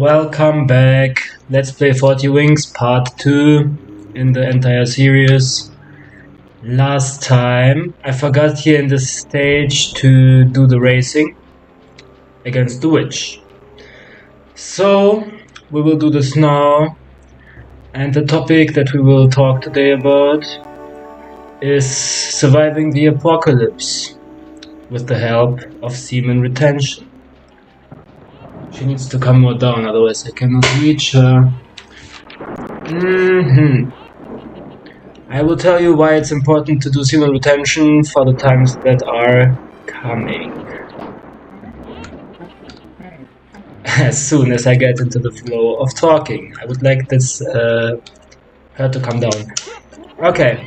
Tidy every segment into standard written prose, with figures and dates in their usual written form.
Welcome back. Let's play 40 Wings Part 2 in the entire series. Last time I forgot here in this stage to do the racing against the witch. So we will do this now, and the topic that we will talk today about is surviving the apocalypse with the help of semen retention. She needs to come more down, otherwise I cannot reach her. I will tell you why it's important to do semen retention for the times that are coming. As soon as I get into the flow of talking. I would like this her to come down. Okay.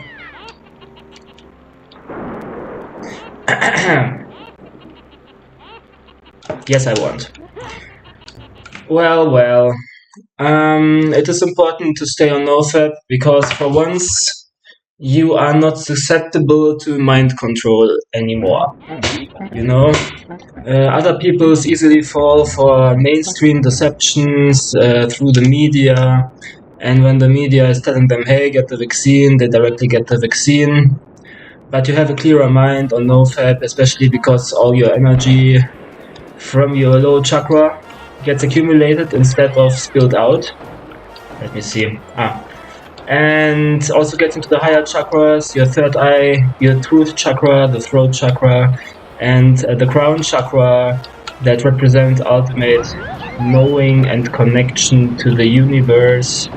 Yes, I want. Well. It is important to stay on NoFap because for once you are not susceptible to mind control anymore. You know, other people easily fall for mainstream deceptions through the media, and when the media is telling them, hey, get the vaccine, they directly get the vaccine. But you have a clearer mind on NoFap, especially because all your energy from your low chakra gets accumulated instead of spilled out. Let me see. And also gets into the higher chakras, your third eye, your truth chakra, the throat chakra, and the crown chakra that represent ultimate knowing and connection to the universe.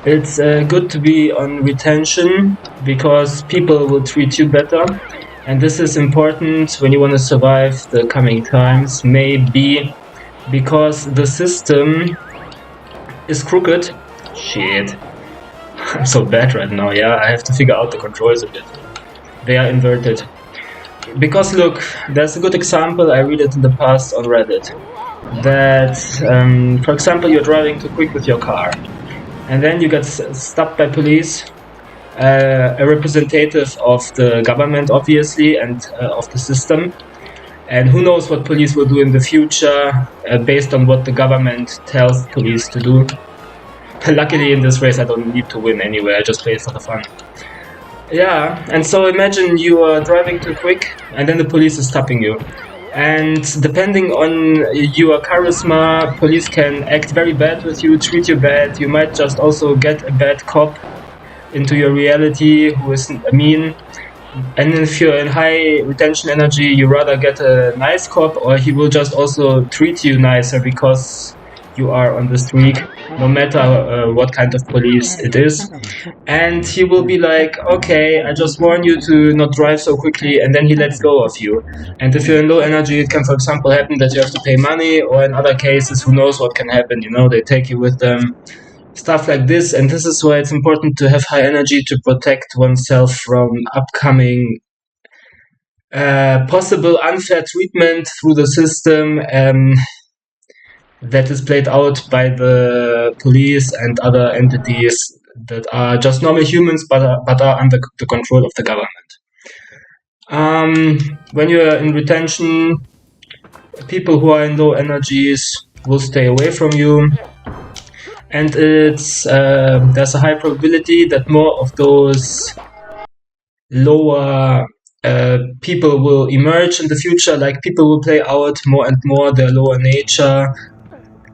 It's good to be on retention because people will treat you better. And this is important when you want to survive the coming times, maybe because the system is crooked. Shit. I'm so bad right now, yeah? I have to figure out the controls a bit. They are inverted. Because look, there's a good example, I read it in the past on Reddit. That, for example, you're driving too quick with your car. And then you get stopped by police. A representative of the government, obviously, and of the system. And who knows what police will do in the future based on what the government tells police to do. Luckily in this race I don't need to win anyway, I just play it for the fun. Yeah, and so imagine you are driving too quick and then the police is stopping you. And depending on your charisma, police can act very bad with you, treat you bad. You might just also get a bad cop into your reality who is mean. And if you're in high retention energy, you rather get a nice cop, or he will just also treat you nicer because you are on the streak, no matter what kind of police it is. And he will be like, okay, I just warn you to not drive so quickly, and then he lets go of you. And if you're in low energy, it can, for example, happen that you have to pay money, or in other cases, who knows what can happen, you know, they take you with them. Stuff like this, and this is why it's important to have high energy to protect oneself from upcoming possible unfair treatment through the system that is played out by the police and other entities that are just normal humans but are under the control of the government. When you're in retention, people who are in low energies will stay away from you. And it's there's a high probability that more of those lower people will emerge in the future, like people will play out more and more their lower nature,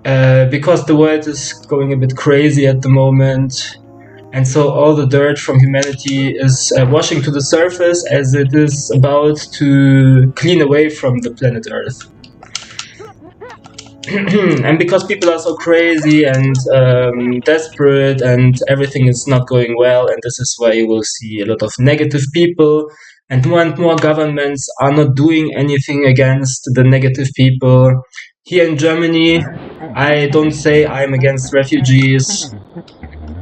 because the world is going a bit crazy at the moment, and so all the dirt from humanity is washing to the surface as it is about to clean away from the planet Earth. And because people are so crazy and desperate and everything is not going well, and this is why you will see a lot of negative people, and more governments are not doing anything against the negative people. Here in Germany, I don't say I'm against refugees.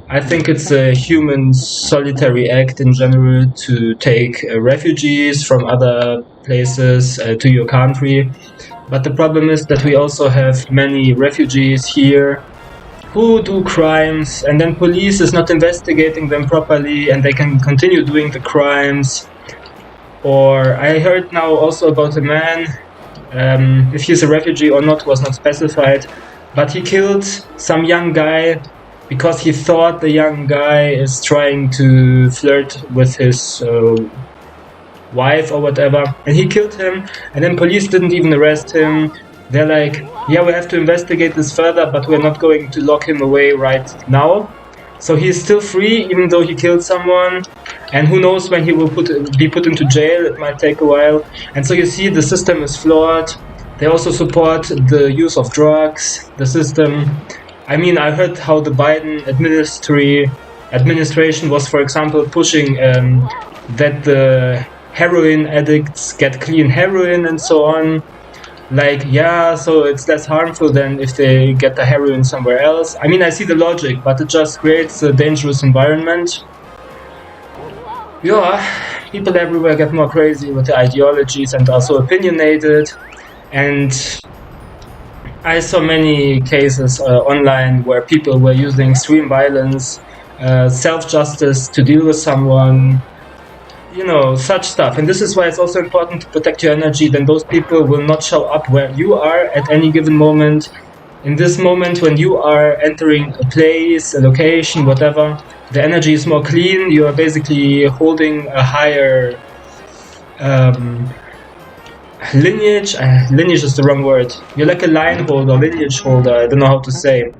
I think it's a human solitary act in general to take refugees from other places to your country. But the problem is that we also have many refugees here who do crimes, and then police is not investigating them properly, and they can continue doing the crimes. Or I heard now also about a man, if he's a refugee or not was not specified, but he killed some young guy because he thought the young guy is trying to flirt with his wife or whatever, and he killed him, and then police didn't even arrest him. They're like, yeah, we have to investigate this further, but we're not going to lock him away right now. So he's still free, even though he killed someone, and who knows when he will be put into jail. It might take a while. And so you see, the system is flawed. They also support the use of drugs, the system. I mean, I heard how the Biden administration was, for example, pushing that the heroin addicts get clean heroin and so on. Like, yeah, so it's less harmful than if they get the heroin somewhere else. I mean, I see the logic, but it just creates a dangerous environment. Yeah, people everywhere get more crazy with their ideologies and are so opinionated. And I saw many cases online where people were using extreme violence, self-justice to deal with someone, you know, such stuff. And this is why it's also important to protect your energy. Then those people will not show up where you are at any given moment. In this moment, when you are entering a place, a location, whatever, the energy is more clean. You are basically holding a higher lineage. Lineage is the wrong word. You're like a line holder, lineage holder. I don't know how to say.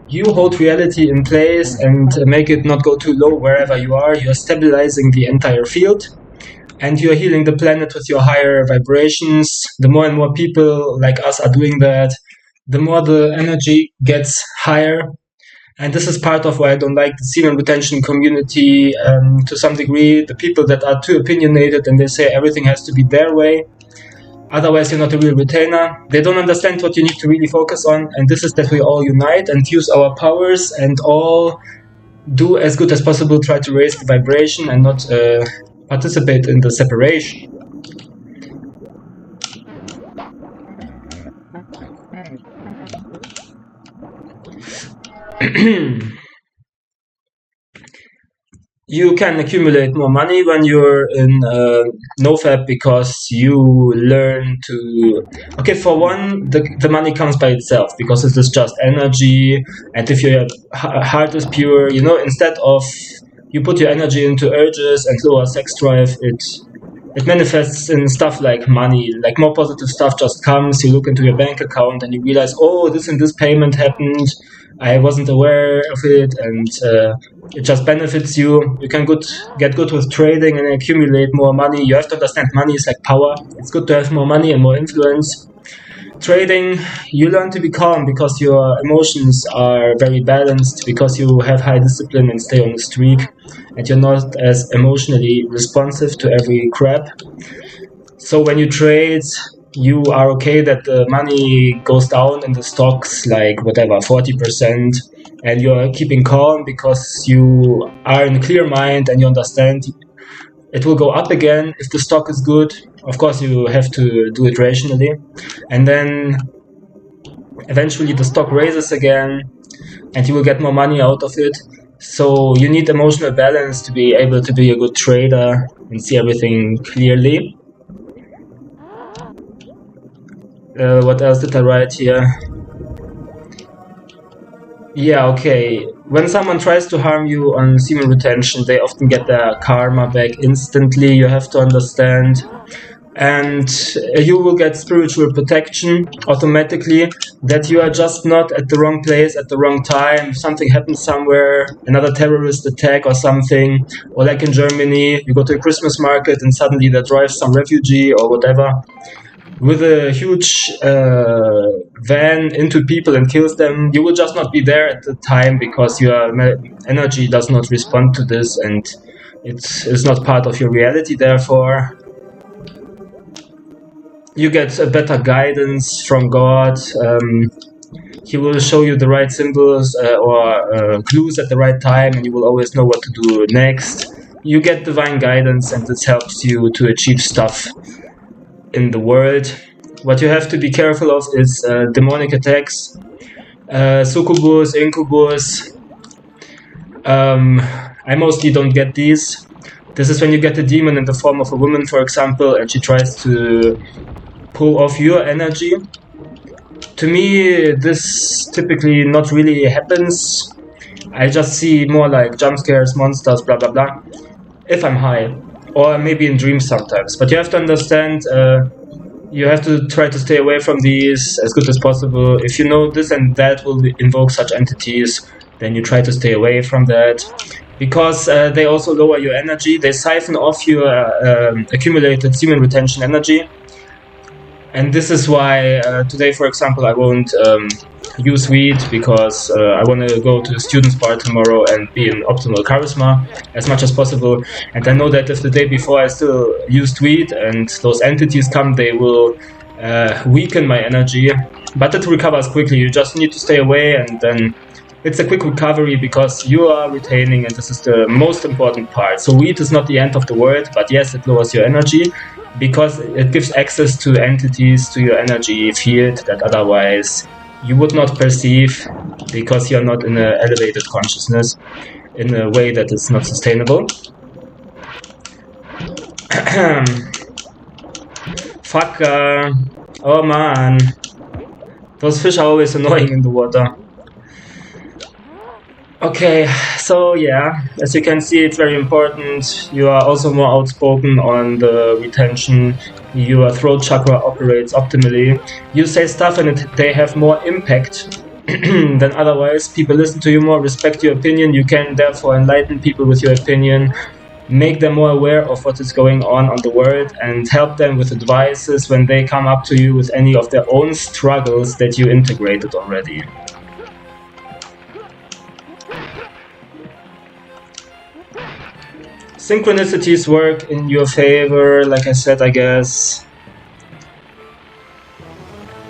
You hold reality in place and make it not go too low wherever you are. You're stabilizing the entire field, and you're healing the planet with your higher vibrations. The more and more people like us are doing that, the more the energy gets higher. And this is part of why I don't like the semen retention community to some degree. The people that are too opinionated and they say everything has to be their way. Otherwise, you're not a real retainer. They don't understand what you need to really focus on, and this is that we all unite and use our powers and all do as good as possible, try to raise the vibration and not participate in the separation. You can accumulate more money when you're in NoFap because you learn to... Okay, for one, the money comes by itself because it is just energy, and if your heart is pure, you know, instead of you put your energy into urges and lower sex drive, it manifests in stuff like money, like more positive stuff just comes. You look into your bank account and you realize, oh, this and this payment happened. I wasn't aware of it, and it just benefits you. You can get good with trading and accumulate more money. You have to understand money is like power. It's good to have more money and more influence. Trading, you learn to be calm because your emotions are very balanced, because you have high discipline and stay on the streak, and you're not as emotionally responsive to every crap. So when you trade, you are okay that the money goes down in the stocks like whatever 40%, and you're keeping calm because you are in a clear mind and you understand it will go up again if the stock is good. Of course, you have to do it rationally, and then eventually the stock raises again and you will get more money out of it. So you need emotional balance to be able to be a good trader and see everything clearly. What else did I write here? Yeah, okay. When someone tries to harm you on semen retention, they often get their karma back instantly, you have to understand. And you will get spiritual protection automatically, that you are just not at the wrong place at the wrong time. If something happens somewhere, another terrorist attack or something, or like in Germany, you go to a Christmas market and suddenly there drives some refugee or whatever with a huge van into people and kills them. You will just not be there at the time because your energy does not respond to this, and it is not part of your reality. Therefore, you get a better guidance from God. He will show you the right symbols or clues at the right time, and you will always know what to do next. You get divine guidance, and this helps you to achieve stuff in the world. What you have to be careful of is demonic attacks, succubus, incubus. I mostly don't get these. This is when you get a demon in the form of a woman, for example, and she tries to pull off your energy. To me, this typically not really happens. I just see more like jump scares, monsters, blah blah blah, if I'm high, or maybe in dreams sometimes. But you have to understand, you have to try to stay away from these as good as possible. If you know this and that will invoke such entities, then you try to stay away from that, because they also lower your energy. They siphon off your accumulated semen retention energy. And this is why today, for example, I won't use weed, because I want to go to the students' bar tomorrow and be in optimal charisma as much as possible. And I know that if the day before I still used weed and those entities come, they will weaken my energy. But it recovers quickly. You just need to stay away, and then it's a quick recovery, because you are retaining, and this is the most important part. So weed is not the end of the world, but yes, it lowers your energy, because it gives access to entities to your energy field that otherwise you would not perceive, because you're not in an elevated consciousness in a way that is not sustainable. Fuck, oh man, those fish are always annoying in the water. Okay, so yeah, as you can see, it's very important. You are also more outspoken on the retention. Your throat chakra operates optimally. You say stuff and they have more impact than otherwise. People listen to you more, respect your opinion. You can therefore enlighten people with your opinion, make them more aware of what is going on the world, and help them with advices when they come up to you with any of their own struggles that you integrated already. Synchronicities work in your favor, like I said, I guess.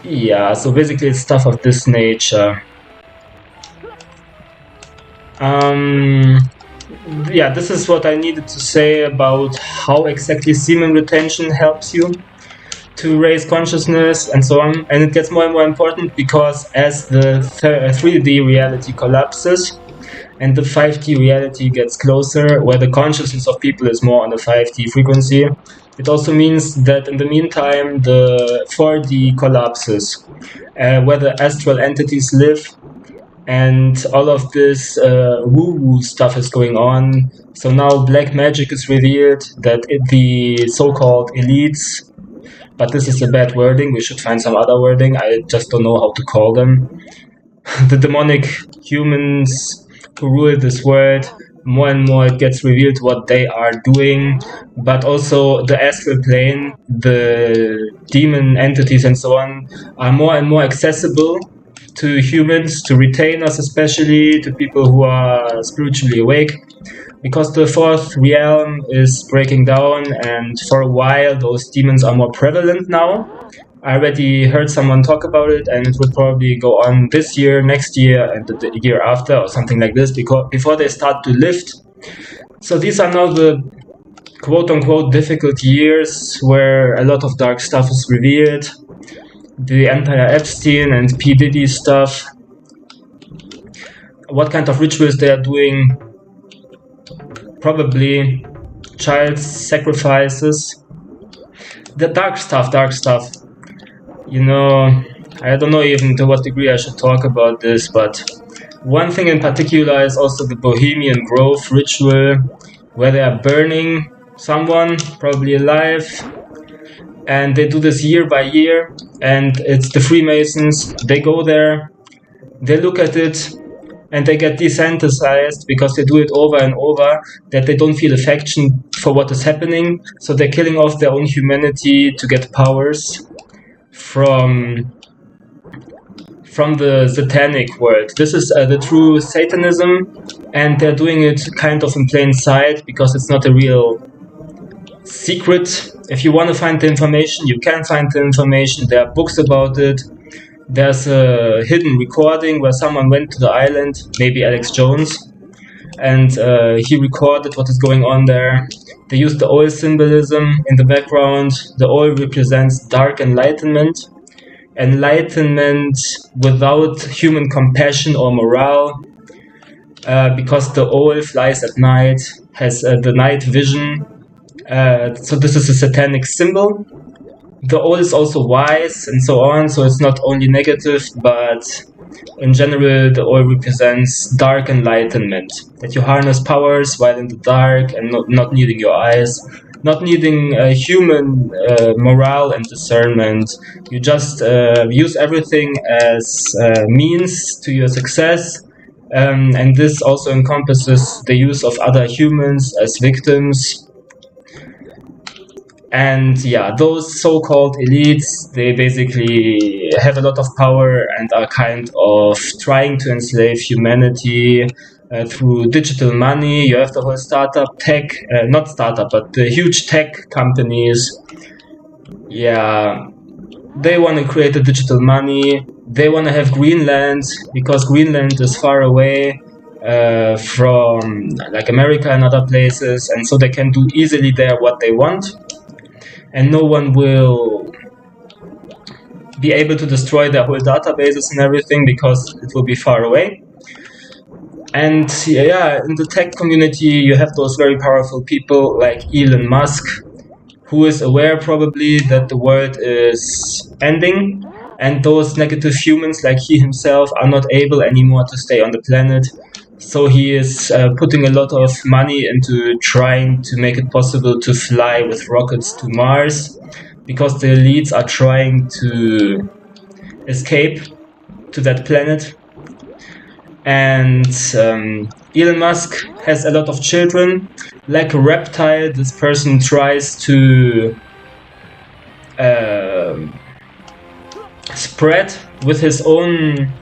Yeah, so basically it's stuff of this nature. Yeah, this is what I needed to say about how exactly semen retention helps you to raise consciousness and so on. And it gets more and more important, because as the 3D reality collapses and the 5D reality gets closer, where the consciousness of people is more on the 5D frequency, it also means that in the meantime the 4D collapses, where the astral entities live, and all of this woo-woo stuff is going on. So now black magic is revealed, that the so-called elites, but this is a bad wording, we should find some other wording, I just don't know how to call them, the demonic humans who rule this world, more and more it gets revealed what they are doing. But also the astral plane, the demon entities and so on, are more and more accessible to humans, to retainers especially, to people who are spiritually awake, because the fourth realm is breaking down, and for a while those demons are more prevalent now. I already heard someone talk about it, and it would probably go on this year, next year, and the year after, or something like this, because before they start to lift. So these are now the quote-unquote difficult years where a lot of dark stuff is revealed. The entire Epstein and P. Diddy stuff, what kind of rituals they are doing, probably child sacrifices, the dark stuff. You know, I don't know even to what degree I should talk about this, but one thing in particular is also the Bohemian Grove ritual, where they are burning someone, probably alive, and they do this year by year, and it's the Freemasons. They go there, they look at it, and they get desensitized, because they do it over and over, that they don't feel affection for what is happening, so they're killing off their own humanity to get powers from the satanic world. This is the true Satanism, and they're doing it kind of in plain sight, because it's not a real secret. If you want to find the information, you can find the information. There are books about it. There's a hidden recording where someone went to the island, maybe Alex Jones, and he recorded what is going on there. They use the oil symbolism in the background. The oil represents dark enlightenment. Enlightenment without human compassion or morale, because the oil flies at night, has the night vision. So this is a satanic symbol. the oil is also wise and so on, so it's not only negative, but in general the oil represents dark enlightenment, that you harness powers while in the dark and not needing your eyes, not needing human morale and discernment. You just use everything as means to your success, and this also encompasses the use of other humans as victims. And yeah, those so-called elites, they basically have a lot of power and are kind of trying to enslave humanity through digital money. You have the whole startup tech, not startup, but the huge tech companies. Yeah, they want to create a digital money. They want to have Greenland because Greenland is far away from like America and other places, and so they can do easily there what they want. And no one will be able to destroy their whole databases and everything because it will be far away. And yeah, in the tech community, you have those very powerful people like Elon Musk, who is aware probably that the world is ending, and those negative humans like he himself are not able anymore to stay on the planet. So he is putting a lot of money into trying to make it possible to fly with rockets to Mars, because the elites are trying to escape to that planet. And Elon Musk has a lot of children. Like a reptile, this person tries to spread with his own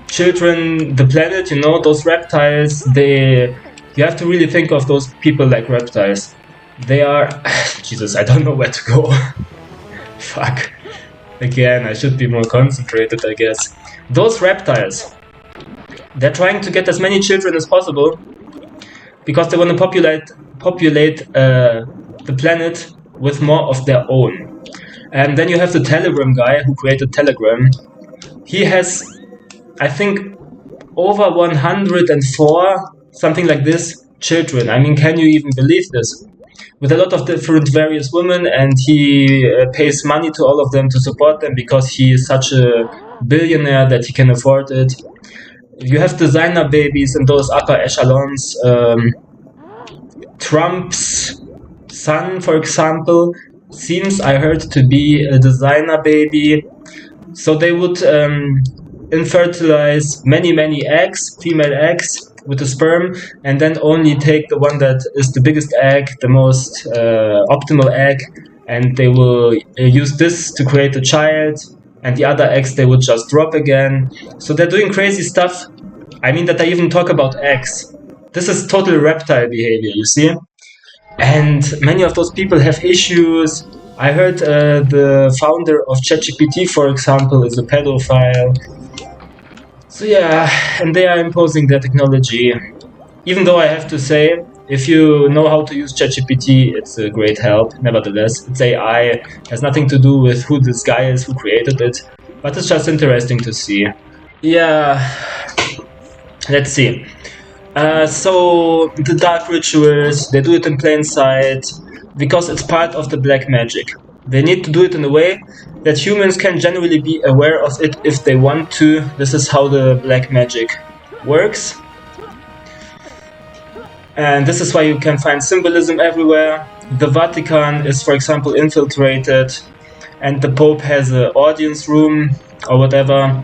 children the planet. You know, those reptiles, you have to really think of those people like reptiles. They are Jesus, I don't know where to go. Fuck. Again, I should be more concentrated, I guess. Those reptiles, they're trying to get as many children as possible because they want to populate the planet with more of their own. And then you have the Telegram guy who created Telegram. He has, I think, over 104, something like this, children. I mean, can you even believe this? With a lot of different various women, and he pays money to all of them to support them because he is such a billionaire that he can afford it. You have designer babies in those upper echelons. Trump's son, for example, seems, I heard, to be a designer baby. So they would infertilize many eggs, female eggs, with the sperm, and then only take the one that is the biggest egg, the most optimal egg, and they will use this to create a child, and the other eggs they would just drop again. So they're doing crazy stuff. I mean, that they even talk about eggs. This is total reptile behavior, you see? And many of those people have issues. I heard the founder of ChatGPT, for example, is a pedophile. So yeah, and they are imposing their technology. Even though I have to say, if you know how to use ChatGPT, it's a great help. Nevertheless, it's AI, has nothing to do with who this guy is who created it. But it's just interesting to see. Yeah, let's see. So the dark rituals, they do it in plain sight because it's part of the black magic. They need to do it in a way that humans can generally be aware of it if they want to. This is how the black magic works. And this is why you can find symbolism everywhere. The Vatican is, for example, infiltrated, and the Pope has an audience room or whatever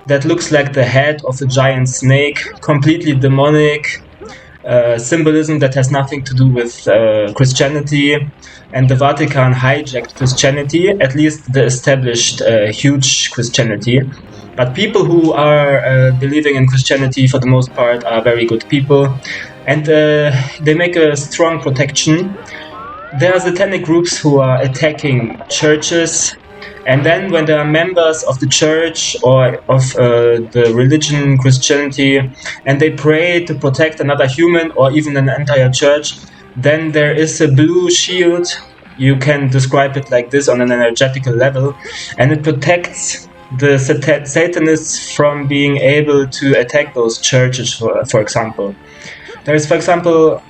that looks like the head of a giant snake, completely demonic, symbolism that has nothing to do with Christianity. And the Vatican hijacked Christianity, at least the established huge Christianity. But people who are believing in Christianity for the most part are very good people, and they make a strong protection. There are satanic groups who are attacking churches, and then when there are members of the church or of the religion Christianity, and they pray to protect another human or even an entire church, then there is a blue shield. You can describe it like this on an energetical level, and it protects the Satanists from being able to attack those churches, for example. There is, for example,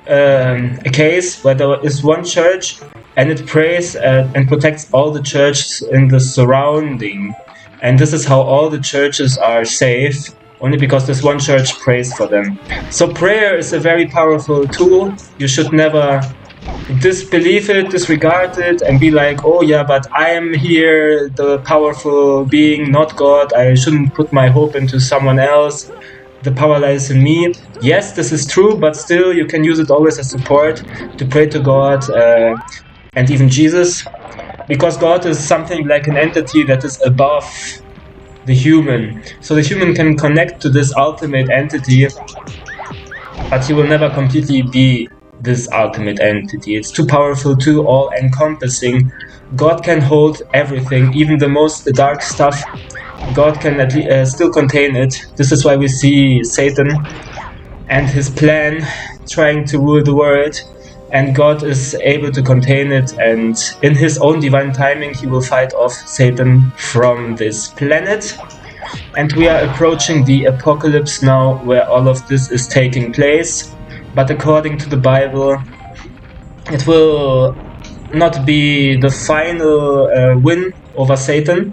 a case where there is one church and it prays and protects all the churches in the surrounding. And this is how all the churches are safe, only because this one church prays for them. So prayer is a very powerful tool. You should never disbelieve it, disregard it, and be like, oh yeah, but I am here, the powerful being, not God. I shouldn't put my hope into someone else. The power lies in me. Yes, this is true, but still you can use it always as support to pray to God and even Jesus, because God is something like an entity that is above the human. So the human can connect to this ultimate entity, but he will never completely be this ultimate entity. It's too powerful, too all-encompassing. God can hold everything, even the most dark stuff. God can at least still contain it. This is why we see Satan and his plan trying to rule the world, and God is able to contain it, and in his own divine timing he will fight off Satan from this planet. And we are approaching the apocalypse now, where all of this is taking place. But according to the Bible, it will not be the final win over Satan,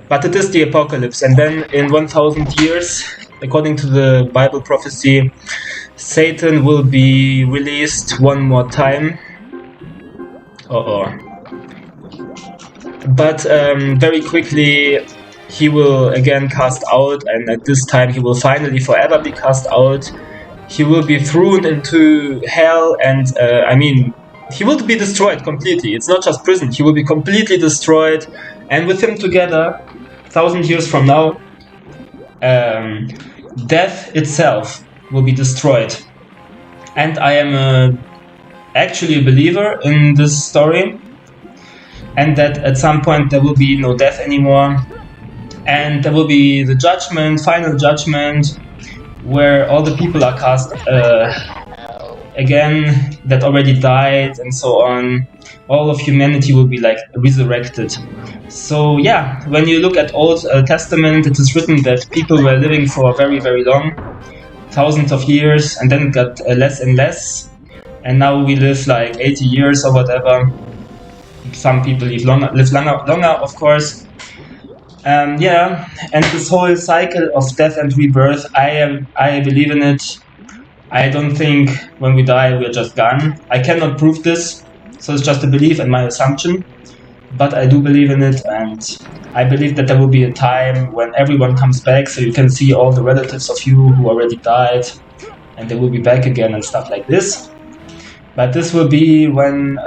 but it is the apocalypse. And then in 1000 years, according to the Bible prophecy, Satan will be released one more time. But very quickly he will again cast out, and at this time he will finally forever be cast out. He will be thrown into hell, and he will be destroyed completely. It's not just prison, he will be completely destroyed, and with him together, 1000 years from now, death itself will be destroyed. And I am actually a believer in this story, and that at some point there will be no death anymore, and there will be the judgment, final judgment, where all the people are cast again that already died, and so on. All of humanity will be like resurrected. So yeah, when you look at Old Testament, it is written that people were living for very, very long, thousands of years, and then it got less and less, and now we live like 80 years or whatever. Some people live longer, of course. Yeah, and this whole cycle of death and rebirth, I believe in it. I don't think when we die we're just gone. I cannot prove this, so it's just a belief and my assumption, but I do believe in it, and I believe that there will be a time when everyone comes back, so you can see all the relatives of you who already died, and they will be back again and stuff like this. But this will be when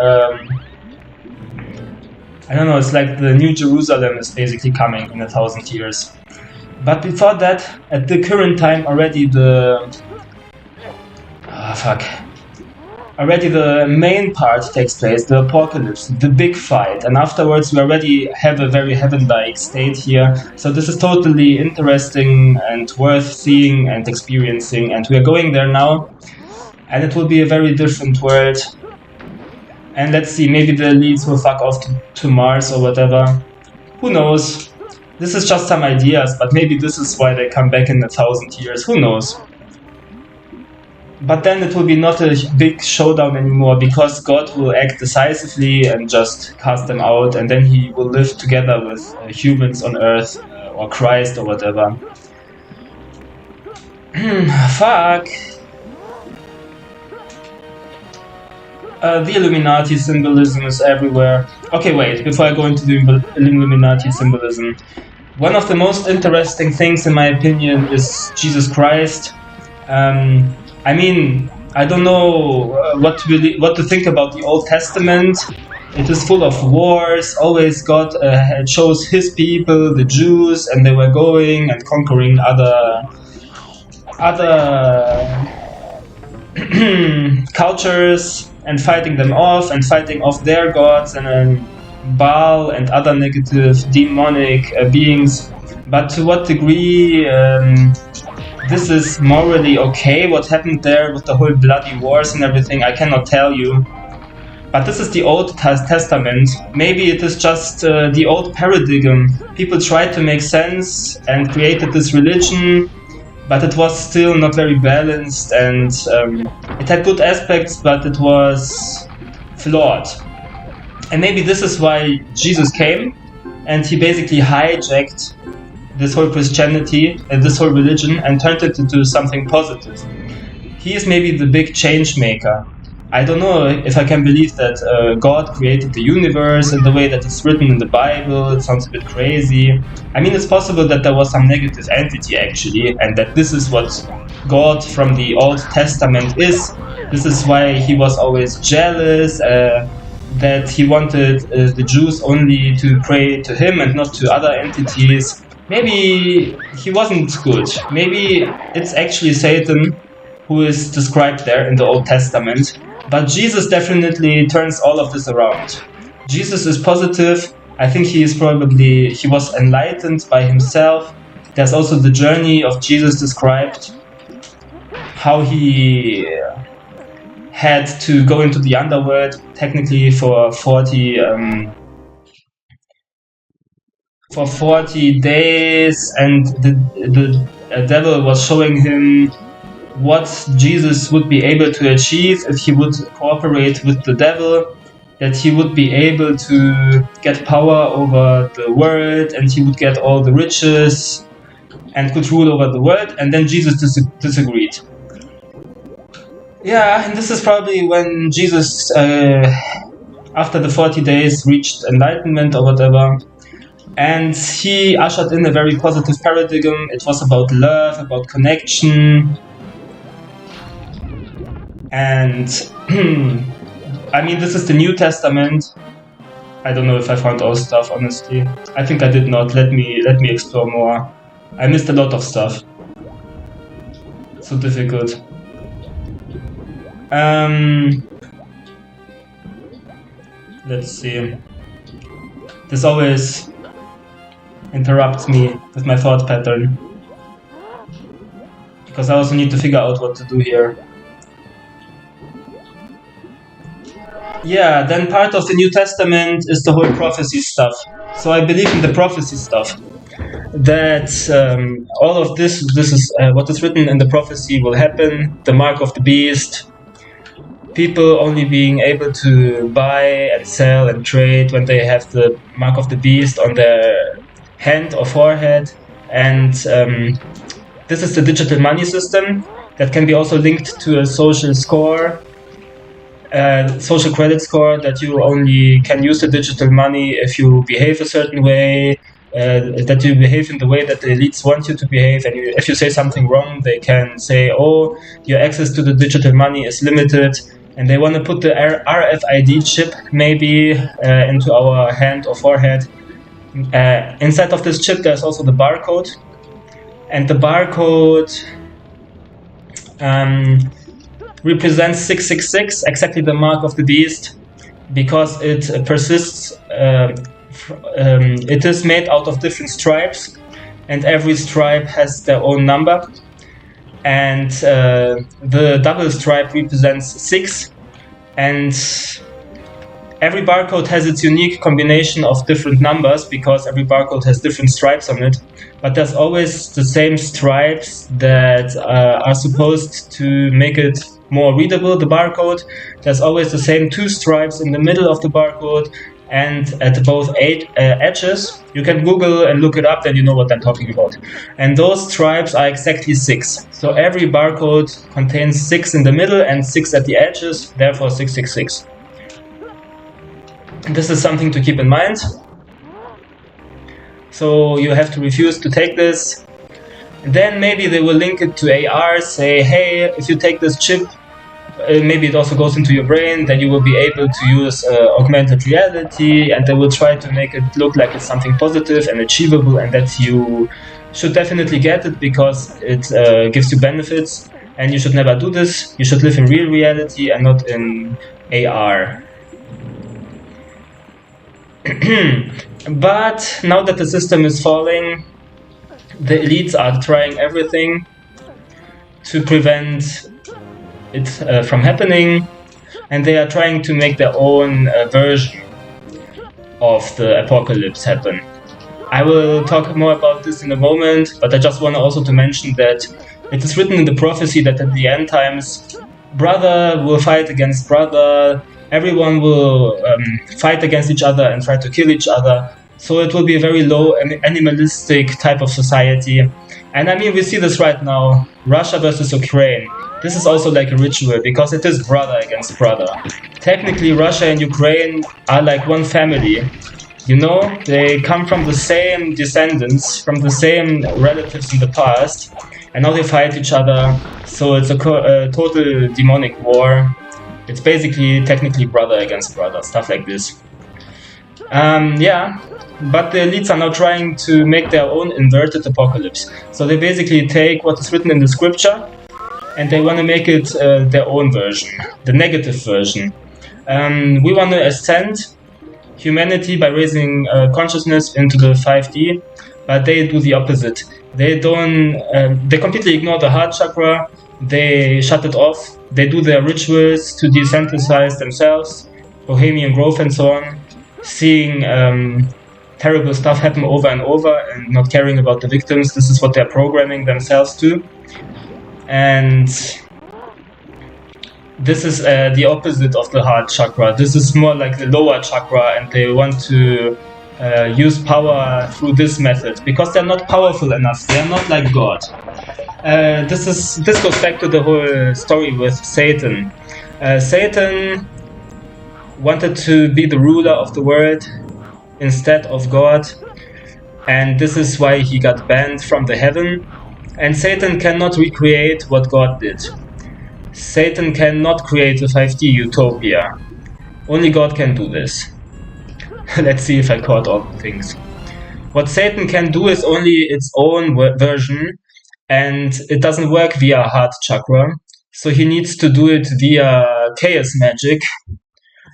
I don't know, it's like the New Jerusalem is basically coming in 1000 years. But before that, at the current time, already already the main part takes place, the apocalypse, the big fight, and afterwards we already have a very heaven-like state here. So this is totally interesting and worth seeing and experiencing, and we are going there now, and it will be a very different world. And let's see, maybe the elites will fuck off to Mars or whatever. Who knows? This is just some ideas, but maybe this is why they come back in 1000 years. Who knows? But then it will be not a big showdown anymore, because God will act decisively and just cast them out, and then he will live together with humans on Earth, or Christ or whatever. Fuck. The Illuminati symbolism is everywhere. Okay, wait, before I go into the Illuminati symbolism, one of the most interesting things, in my opinion, is Jesus Christ. I don't know what to think about the Old Testament. It is full of wars. Always God chose his people, the Jews, and they were going and conquering other cultures and fighting them off, and fighting off their gods, and Baal and other negative demonic beings. But to what degree this is morally okay, what happened there with the whole bloody wars and everything, I cannot tell you. But this is the Old Testament. Maybe it is just the old paradigm. People tried to make sense and created this religion, but it was still not very balanced, and it had good aspects, but it was flawed. And maybe this is why Jesus came, and he basically hijacked this whole Christianity and this whole religion and turned it into something positive. He is maybe the big change maker. I don't know if I can believe that God created the universe in the way that it's written in the Bible. It sounds a bit crazy. I mean, it's possible that there was some negative entity actually, and that this is what God from the Old Testament is. This is why he was always jealous, that he wanted the Jews only to pray to him and not to other entities. Maybe he wasn't good. Maybe it's actually Satan who is described there in the Old Testament. But Jesus definitely turns all of this around. Jesus is positive. I think he was enlightened by himself. There's also the journey of Jesus described, how he had to go into the underworld technically for 40 days, and the devil was showing him what Jesus would be able to achieve if he would cooperate with the devil, that he would be able to get power over the world, and he would get all the riches and could rule over the world. And then Jesus disagreed. Yeah, and this is probably when Jesus, after the 40 days, reached enlightenment or whatever. And he ushered in a very positive paradigm. It was about love, about connection. And I mean, this is the New Testament. I don't know if I found all stuff, honestly. I think I did not. Let me explore more. I missed a lot of stuff. So difficult. Let's see. This always interrupts me with my thought pattern, because I also need to figure out what to do here. Yeah, then part of the New Testament is the whole prophecy stuff. So I believe in the prophecy stuff. That all of this is what is written in the prophecy will happen. The mark of the beast. People only being able to buy and sell and trade when they have the mark of the beast on their hand or forehead. And this is the digital money system that can be also linked to a social score. Social credit score, that you only can use the digital money if you behave a certain way, that you behave in the way that the elites want you to behave, and if you say something wrong, they can say, oh, your access to the digital money is limited, and they want to put the RFID chip maybe into our hand or forehead. Inside of this chip there's also the barcode, and the barcode represents 666, exactly the mark of the beast, because it persists. It is made out of different stripes, and every stripe has their own number. And the double stripe represents 6, and every barcode has its unique combination of different numbers, because every barcode has different stripes on it. But there's always the same stripes that are supposed to make it more readable, the barcode. There's always the same 2 stripes in the middle of the barcode and at both edges. You can Google and look it up, then you know what I'm talking about. And those stripes are exactly 6. So every barcode contains 6 in the middle and 6 at the edges, therefore 666. This is something to keep in mind. So you have to refuse to take this. Then maybe they will link it to AR, say, hey, if you take this chip, maybe it also goes into your brain, then you will be able to use augmented reality, and they will try to make it look like it's something positive and achievable, and that you should definitely get it because it gives you benefits, and you should never do this. You should live in real reality and not in AR. But now that the system is falling, the elites are trying everything to prevent it from happening, and they are trying to make their own version of the apocalypse happen. I will talk more about this in a moment, but I just want also to mention that it is written in the prophecy that at the end times, brother will fight against brother, everyone will fight against each other and try to kill each other. So it will be a very low animalistic type of society. And I mean, we see this right now, Russia versus Ukraine. This is also like a ritual because it is brother against brother. Technically, Russia and Ukraine are like one family. You know, they come from the same descendants, from the same relatives in the past, and now they fight each other. So it's a total demonic war. It's basically technically brother against brother, stuff like this. Yeah, but the elites are now trying to make their own inverted apocalypse. So they basically take what is written in the scripture and they want to make it their own version, the negative version. We want to ascend humanity by raising consciousness into the 5D, but they do the opposite. They completely ignore the heart chakra. They shut it off. They do their rituals to desensitize themselves, bohemian growth and so on, seeing terrible stuff happen over and over and not caring about the victims. This is what they're programming themselves to. And this is the opposite of the heart chakra. This is more like the lower chakra, and they want to use power through this method because they're not powerful enough. They're not like God. This goes back to the whole story with Satan. Satan wanted to be the ruler of the world instead of God, and this is why he got banned from the heaven. And Satan cannot recreate what God did. Satan cannot create a 5D utopia. Only God can do this. Let's see if I caught all the things. What Satan can do is only its own version, and it doesn't work via heart chakra. So he needs to do it via chaos magic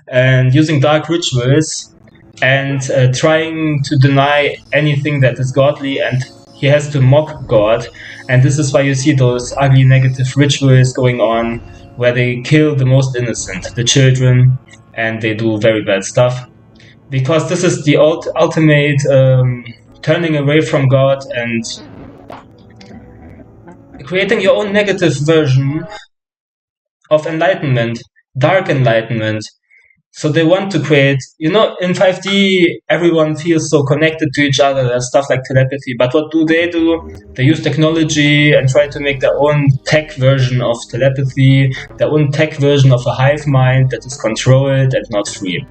and using dark rituals and trying to deny anything that is godly, and he has to mock God. And this is why you see those ugly negative rituals going on where they kill the most innocent, the children, and they do very bad stuff. Because this is the ultimate turning away from God and creating your own negative version of enlightenment, dark enlightenment. So they want to create, in 5D, everyone feels so connected to each other. There's stuff like telepathy. But what do? They use technology and try to make their own tech version of telepathy, their own tech version of a hive mind that is controlled and not free.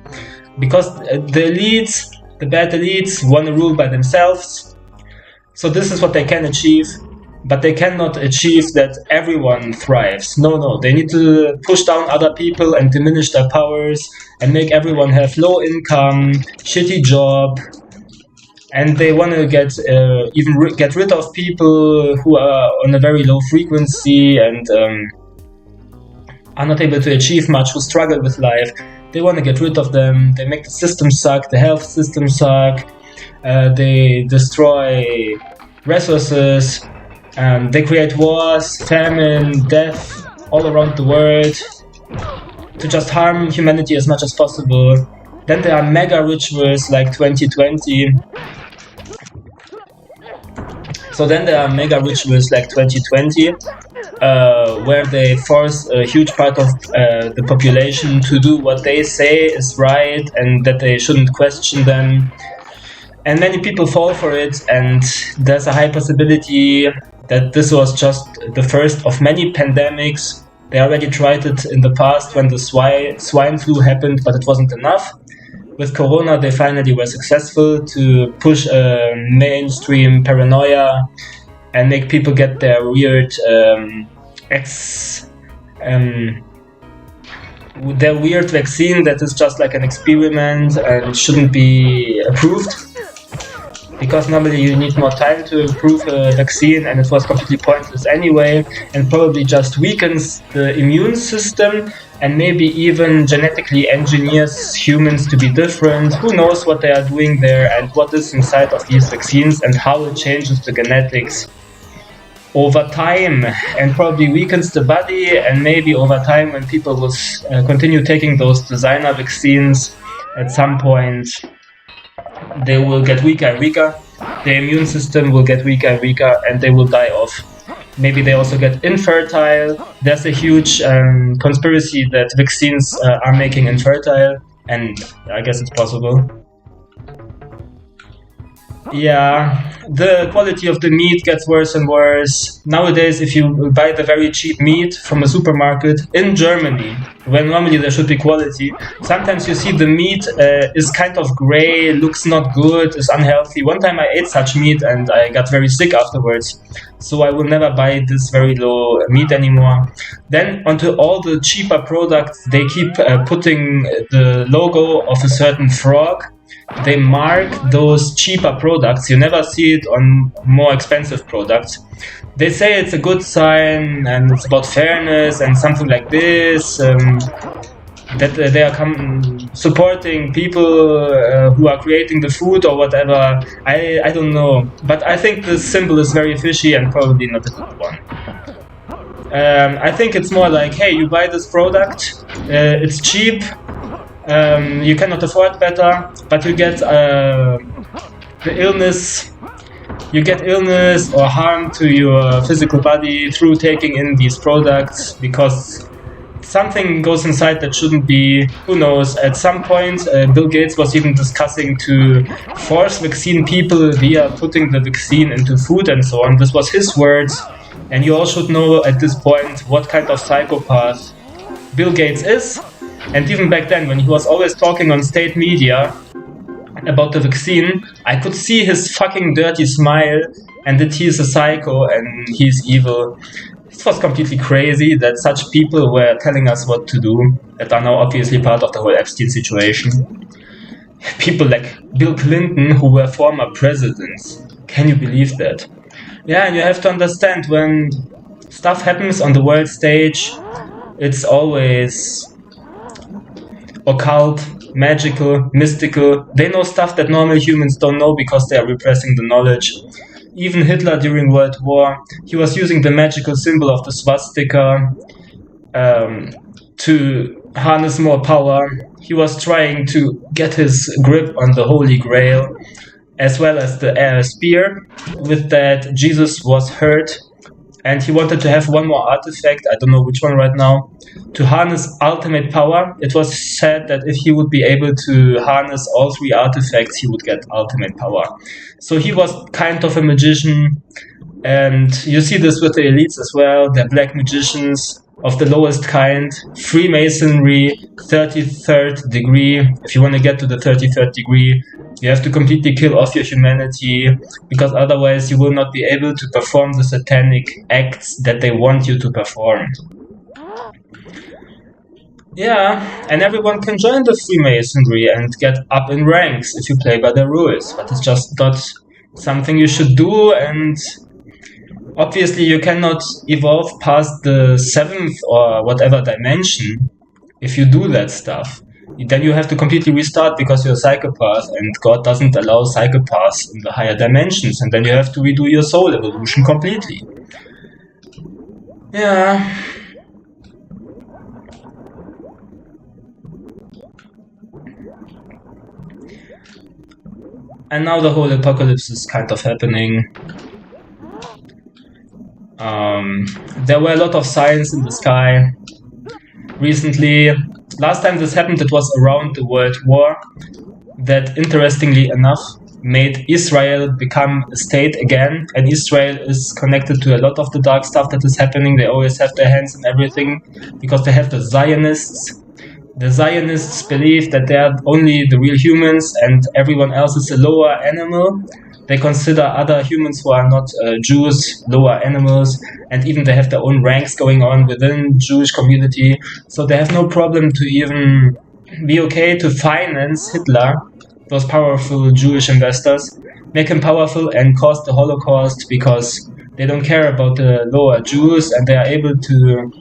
Because the elites, the bad elites, want to rule by themselves. So this is what they can achieve. But they cannot achieve that everyone thrives. No, they need to push down other people and diminish their powers and make everyone have low income, shitty job, and they want to get rid of people who are on a very low frequency and are not able to achieve much, who struggle with life. They want to get rid of them. They make the system suck, the health system suck. They destroy resources. They create wars, famine, death all around the world to just harm humanity as much as possible. Then there are mega rituals like 2020. Where they force a huge part of the population to do what they say is right and that they shouldn't question them. And many people fall for it, and there's a high possibility that this was just the first of many pandemics. They already tried it in the past when the swine flu happened, but it wasn't enough. With Corona, they finally were successful to push mainstream paranoia and make people get their weird vaccine that is just like an experiment and shouldn't be approved. Because normally you need more time to approve a vaccine, and it was completely pointless anyway, and probably just weakens the immune system and maybe even genetically engineers humans to be different. Who knows what they are doing there and what is inside of these vaccines and how it changes the genetics over time, and probably weakens the body. And maybe over time, when people will continue taking those designer vaccines, at some point they will get weaker and weaker, their immune system will get weaker and weaker, and they will die off. maybe they also get infertile. There's a huge conspiracy that vaccines are making infertile, and I guess it's possible. Yeah, the quality of the meat gets worse and worse. Nowadays, if you buy the very cheap meat from a supermarket in Germany, when normally there should be quality, sometimes you see the meat is kind of gray, looks not good, is unhealthy. One time I ate such meat and I got very sick afterwards. So I will never buy this very low meat anymore. Then onto all the cheaper products, they keep putting the logo of a certain frog. They mark those cheaper products. You never see it on more expensive products. They say it's a good sign and it's about fairness and something like this. That they are supporting people who are creating the food or whatever. I don't know. But I think this symbol is very fishy and probably not a good one. I think it's more like, hey, you buy this product, it's cheap, you cannot afford better, but you get the illness. You get illness or harm to your physical body through taking in these products because something goes inside that shouldn't be. Who knows? At some point, Bill Gates was even discussing to force vaccine people via putting the vaccine into food and so on. This was his words, and you all should know at this point what kind of psychopath Bill Gates is. And even back then, when he was always talking on state media about the vaccine, I could see his fucking dirty smile and that he's a psycho and he's evil. It was completely crazy that such people were telling us what to do, that are now obviously part of the whole Epstein situation. People like Bill Clinton, who were former presidents. Can you believe that? Yeah, and you have to understand, when stuff happens on the world stage, it's always occult, magical, mystical. They know stuff that normal humans don't know because they are repressing the knowledge. Even Hitler during World War, he was using the magical symbol of the swastika to harness more power. He was trying to get his grip on the Holy Grail, as well as the spear. With that, Jesus was hurt, and he wanted to have one more artifact, I don't know which one right now, to harness ultimate power. It was said that if he would be able to harness all three artifacts, he would get ultimate power. So he was kind of a magician, and you see this with the elites as well. They're black magicians of the lowest kind. Freemasonry, 33rd degree. If you want to get to the 33rd degree, you have to completely kill off your humanity, because otherwise you will not be able to perform the satanic acts that they want you to perform. Yeah, and everyone can join the Freemasonry and get up in ranks if you play by their rules, but it's just not something you should do, and obviously you cannot evolve past the 7th or whatever dimension if you do that stuff. Then you have to completely restart because you're a psychopath, and God doesn't allow psychopaths in the higher dimensions, and then you have to redo your soul evolution completely. Yeah. And now the whole apocalypse is kind of happening. There were a lot of signs in the sky recently. Last time this happened, it was around the World War, that interestingly enough made Israel become a state again, and Israel is connected to a lot of the dark stuff that is happening. They always have their hands in everything because they have the Zionists. The Zionists believe that they are only the real humans and everyone else is a lower animal. They consider other humans who are not Jews lower animals, and even they have their own ranks going on within Jewish community. So they have no problem to even be okay to finance Hitler, those powerful Jewish investors, make him powerful and cause the Holocaust, because they don't care about the lower Jews and they are able to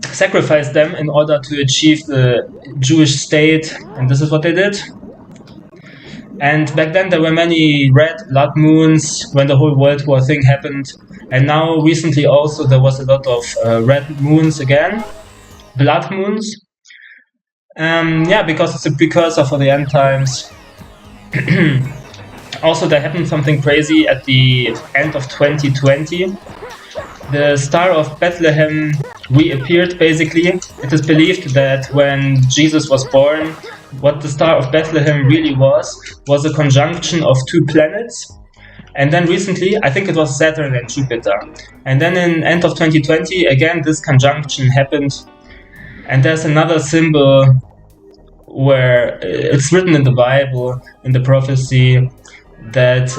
sacrifice them in order to achieve the Jewish state, and this is what they did. And back then there were many red blood moons when the whole World War thing happened, and now recently also there was a lot of red moons again, blood moons. Yeah, because it's a precursor for the end times. Also, there happened something crazy at the end of 2020. The Star of Bethlehem reappeared, basically. It is believed that when Jesus was born, what the Star of Bethlehem really was a conjunction of two planets. And then recently, I think it was Saturn and Jupiter. And then in end of 2020, again, this conjunction happened. And there's another symbol where it's written in the Bible, in the prophecy, that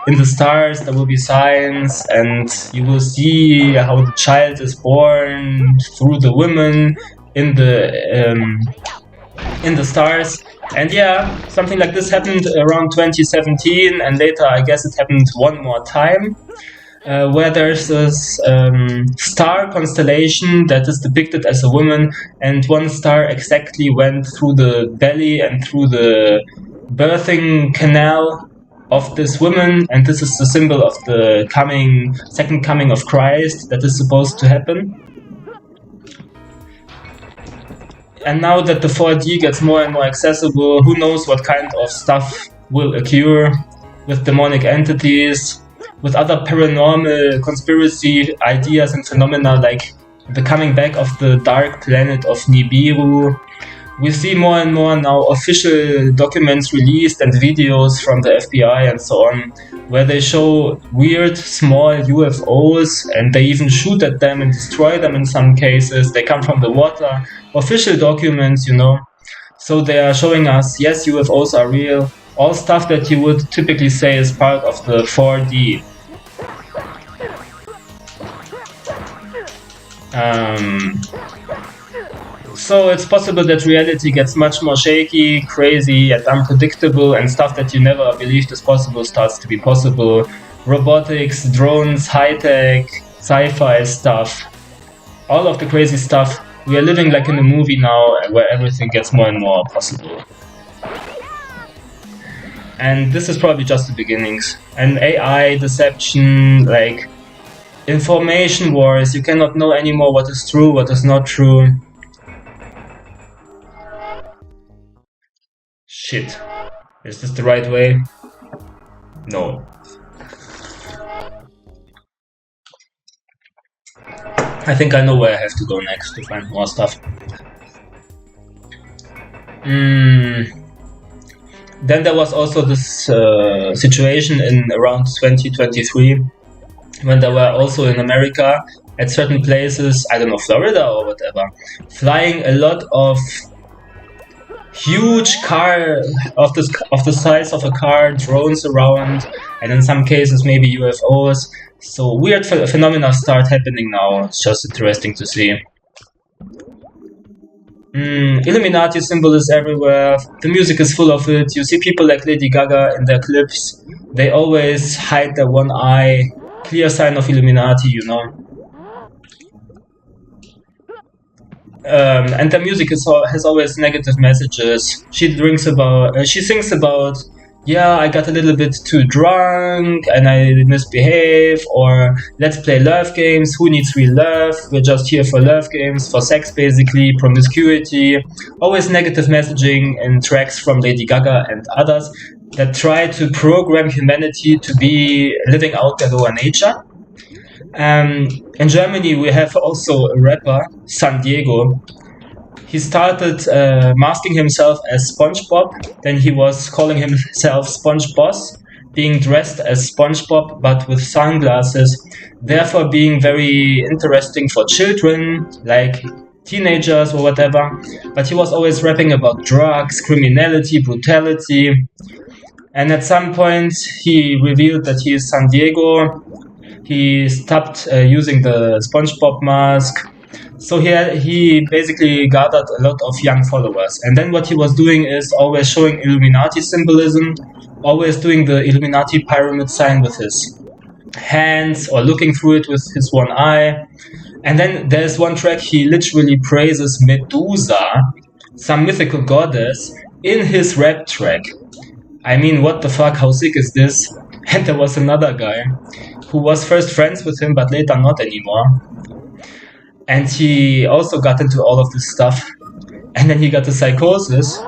in the stars there will be signs, and you will see how the child is born through the women in the stars. And yeah, something like this happened around 2017, and later I guess it happened one more time. Where there's this star constellation that is depicted as a woman, and one star exactly went through the belly and through the birthing canal of this woman, and this is the symbol of the second coming of Christ that is supposed to happen. And now that the 4D gets more and more accessible, who knows what kind of stuff will occur with demonic entities, with other paranormal conspiracy ideas and phenomena like the coming back of the dark planet of Nibiru. We see more and more now official documents released and videos from the FBI and so on, where they show weird small UFOs, and they even shoot at them and destroy them in some cases. They come from the water. Official documents, So they are showing us, yes, UFOs are real. All stuff that you would typically say is part of the 4D. So it's possible that reality gets much more shaky, crazy, and unpredictable, and stuff that you never believed is possible starts to be possible. Robotics, drones, high-tech, sci-fi stuff, all of the crazy stuff. We are living like in a movie now, where everything gets more and more possible. And this is probably just the beginnings. And AI, deception, like information wars, you cannot know anymore what is true, what is not true. Shit. Is this the right way? No. I think I know where I have to go next to find more stuff. Then there was also this situation in around 2023 when there were also in America at certain places, I don't know, Florida or whatever, flying a lot of huge car of the size of a car, drones around, and in some cases maybe UFOs. So weird phenomena start happening now. It's just interesting to see. Illuminati symbol is everywhere. The music is full of it. You see people like Lady Gaga in their clips. They always hide their one eye. Clear sign of Illuminati, And the music has always negative messages. She sings about, yeah, I got a little bit too drunk and I misbehave, or let's play love games. Who needs real love? We're just here for love games, for sex basically, promiscuity. Always negative messaging in tracks from Lady Gaga and others that try to program humanity to be living out their lower nature. In Germany, we have also a rapper, San Diego. He started masking himself as SpongeBob, then he was calling himself SpongeBoss, being dressed as SpongeBob but with sunglasses, therefore being very interesting for children, like teenagers or whatever. But he was always rapping about drugs, criminality, brutality. And at some point, he revealed that he is San Diego. He stopped using the SpongeBob mask. So he basically gathered a lot of young followers. And then what he was doing is always showing Illuminati symbolism, always doing the Illuminati pyramid sign with his hands or looking through it with his one eye. And then there's one track he literally praises Medusa, some mythical goddess, in his rap track. I mean, what the fuck, how sick is this? And there was another guy who was first friends with him, but later not anymore. And he also got into all of this stuff. And then he got a psychosis.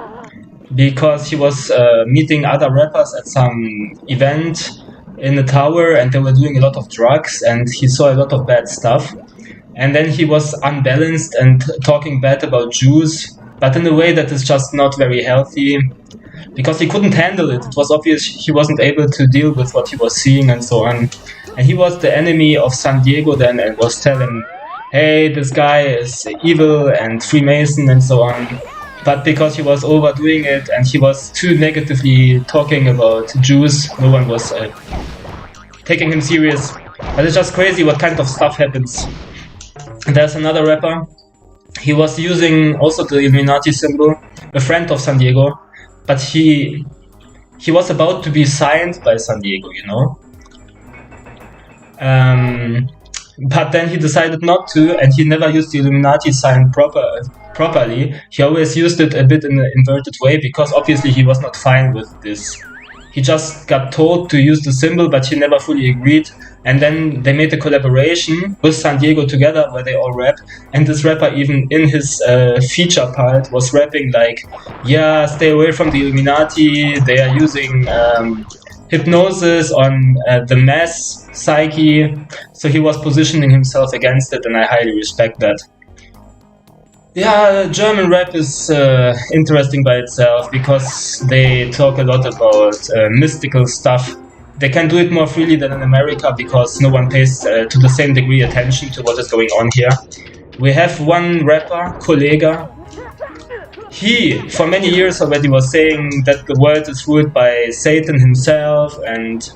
because he was meeting other rappers at some event in the tower, and they were doing a lot of drugs, and he saw a lot of bad stuff. And then he was unbalanced and talking bad about Jews, but in a way that is just not very healthy, because he couldn't handle it. It was obvious he wasn't able to deal with what he was seeing and so on. And he was the enemy of San Diego then, and was telling, hey, this guy is evil and Freemason and so on. But because he was overdoing it and he was too negatively talking about Jews, no one was taking him serious. But it's just crazy what kind of stuff happens. There's another rapper. He was using also the Illuminati symbol, a friend of San Diego, but he was about to be signed by San Diego, you know. But then he decided not to, and he never used the Illuminati sign properly. He always used it a bit in an inverted way, because obviously he was not fine with this. He just got told to use the symbol, but he never fully agreed. And then they made a collaboration with San Diego together where they all rap. And this rapper, even in his feature part, was rapping like, yeah, stay away from the Illuminati. They are using hypnosis on the mass psyche. So he was positioning himself against it, and I highly respect that. Yeah, German rap is interesting by itself, because they talk a lot about mystical stuff. They can do it more freely than in America, because no one pays to the same degree attention to what is going on here. We have one rapper, Kollega. He, for many years already, was saying that the world is ruled by Satan himself, and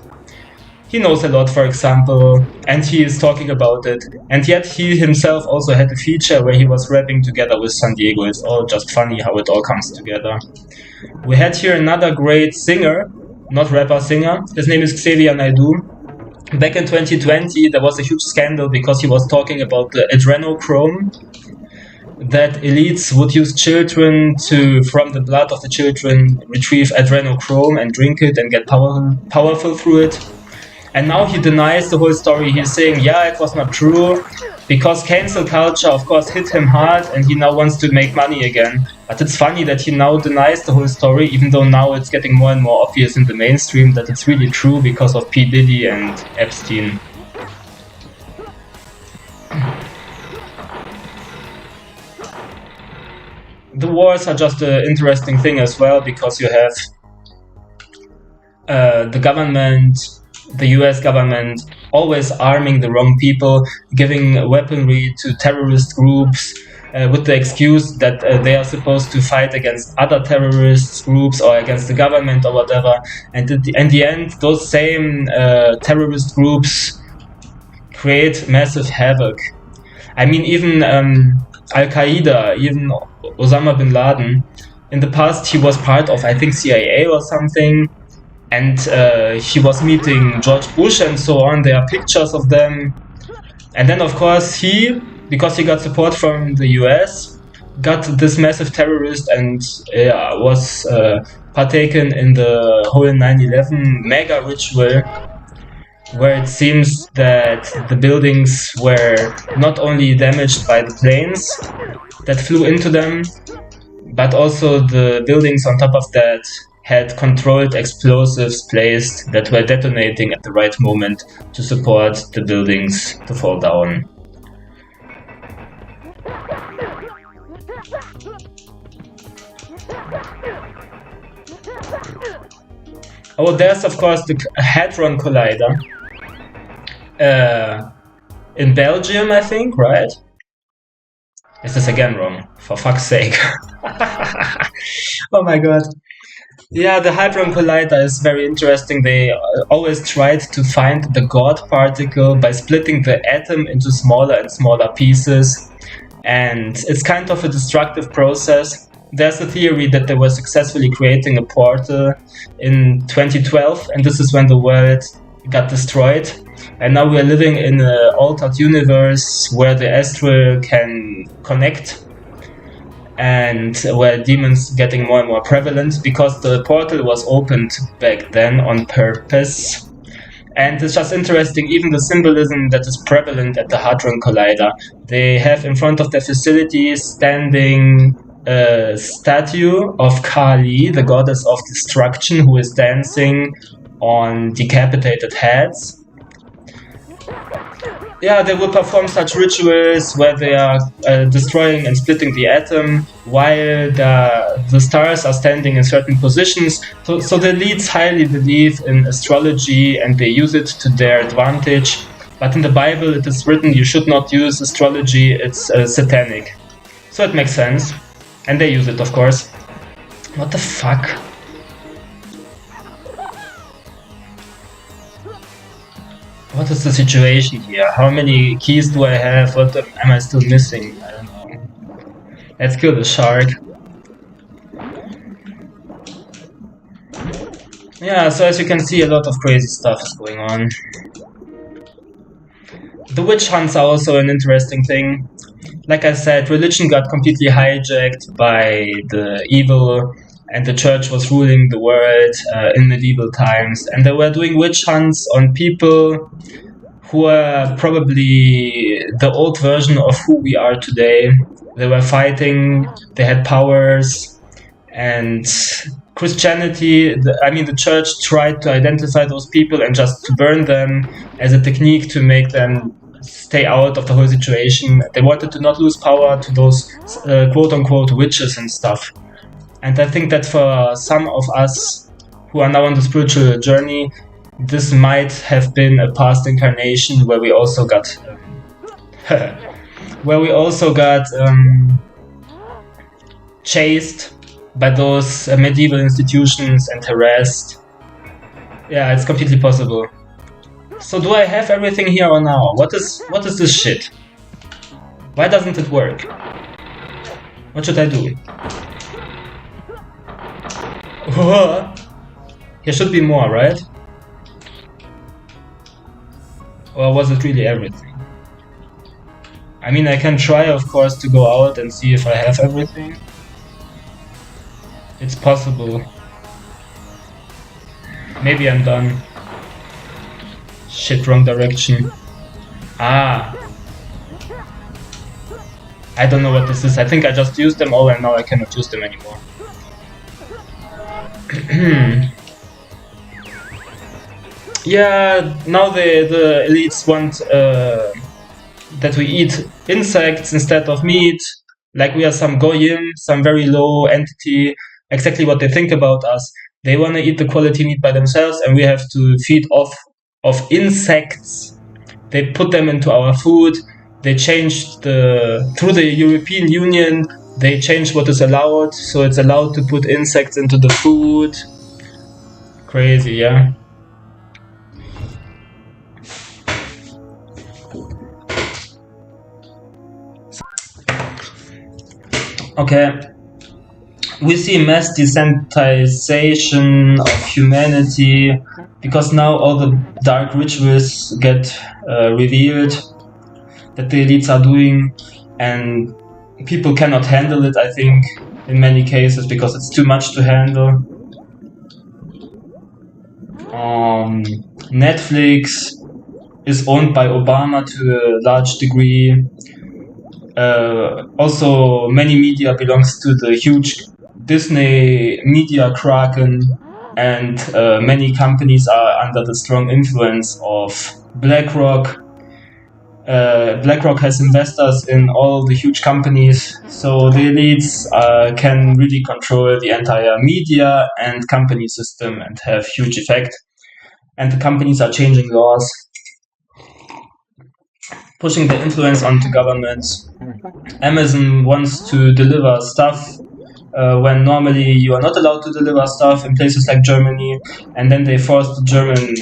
he knows a lot, for example, and he is talking about it. And yet he himself also had a feature where he was rapping together with San Diego. It's all just funny how it all comes together. We had here another great singer, not rapper, singer. His name is Xavier Naidoo. Back in 2020, there was a huge scandal because he was talking about the adrenochrome, that elites would use children to, from the blood of the children, retrieve adrenochrome and drink it and get powerful through it. And now he denies the whole story. He's saying, yeah, it was not true, because cancel culture, of course, hit him hard, and he now wants to make money again. But it's funny that he now denies the whole story, even though now it's getting more and more obvious in the mainstream that it's really true because of P. Diddy and Epstein. The wars are just an interesting thing as well, because you have the government, the US government, always arming the wrong people, giving weaponry to terrorist groups with the excuse that they are supposed to fight against other terrorist groups or against the government or whatever. And in the end, those same terrorist groups create massive havoc. I mean, even Al-Qaeda, even Osama bin Laden, in the past he was part of, I think, CIA or something. And he was meeting George Bush and so on. There are pictures of them. And then, of course, he, because he got support from the US, got this massive terrorist and was partaken in the whole 9/11 mega ritual, where it seems that the buildings were not only damaged by the planes that flew into them, but also the buildings on top of that had controlled explosives placed that were detonating at the right moment to support the buildings to fall down. Oh, there's of course the Hadron Collider in Belgium, I think, right? Is this again wrong? For fuck's sake. Oh my god. Yeah, the Hadron Collider is very interesting. They always tried to find the God particle by splitting the atom into smaller and smaller pieces. And it's kind of a destructive process. There's a theory that they were successfully creating a portal in 2012, and this is when the world got destroyed. And now we're living in an altered universe where the astral can connect, and where demons getting more and more prevalent, because the portal was opened back then on purpose. And it's just interesting, even the symbolism that is prevalent at the Hadron Collider. They have in front of their facilities standing a statue of Kali, the goddess of destruction, who is dancing on decapitated heads. Yeah, they will perform such rituals where they are destroying and splitting the atom while the stars are standing in certain positions. So the elites highly believe in astrology and they use it to their advantage. But in the Bible it is written you should not use astrology, it's satanic. So it makes sense. And they use it, of course. What the fuck? What is the situation here? How many keys do I have? What am I still missing? I don't know. Let's kill the shark. Yeah, so as you can see, a lot of crazy stuff is going on. The witch hunts are also an interesting thing. Like I said, religion got completely hijacked by the evil, and the church was ruling the world in medieval times. And they were doing witch hunts on people who were probably the old version of who we are today. They were fighting, they had powers, and Christianity, the church tried to identify those people and just to burn them as a technique to make them stay out of the whole situation. They wanted to not lose power to those quote-unquote witches and stuff. And I think that for some of us who are now on the spiritual journey, this might have been a past incarnation where we also got chased by those medieval institutions and harassed. Yeah, it's completely possible. So do I have everything here or now? What is this shit? Why doesn't it work? What should I do? Here should be more, right? Or was it really everything? I mean, I can try, of course, to go out and see if I have everything. It's possible. Maybe I'm done. Shit, wrong direction. Ah. I don't know what this is. I think I just used them all and now I cannot use them anymore. Yeah, now the elites want that we eat insects instead of meat. Like we are some goyim, some very low entity. Exactly what they think about us. They want to eat the quality meat by themselves and we have to feed off of insects. They put them into our food. They changed through the European Union, they changed what is allowed. So it's allowed to put insects into the food. Crazy, yeah? Okay. We see mass desensitization of humanity because now all the dark rituals get revealed that the elites are doing, and people cannot handle it, I think, in many cases because it's too much to handle. Netflix is owned by Obama to a large degree. Also, many media belongs to the huge Disney media kraken, and many companies are under the strong influence of BlackRock. BlackRock has investors in all the huge companies, so the elites can really control the entire media and company system and have huge effect. And the companies are changing laws, pushing their influence onto governments. Amazon wants to deliver stuff when normally you are not allowed to deliver stuff in places like Germany, and then they force the German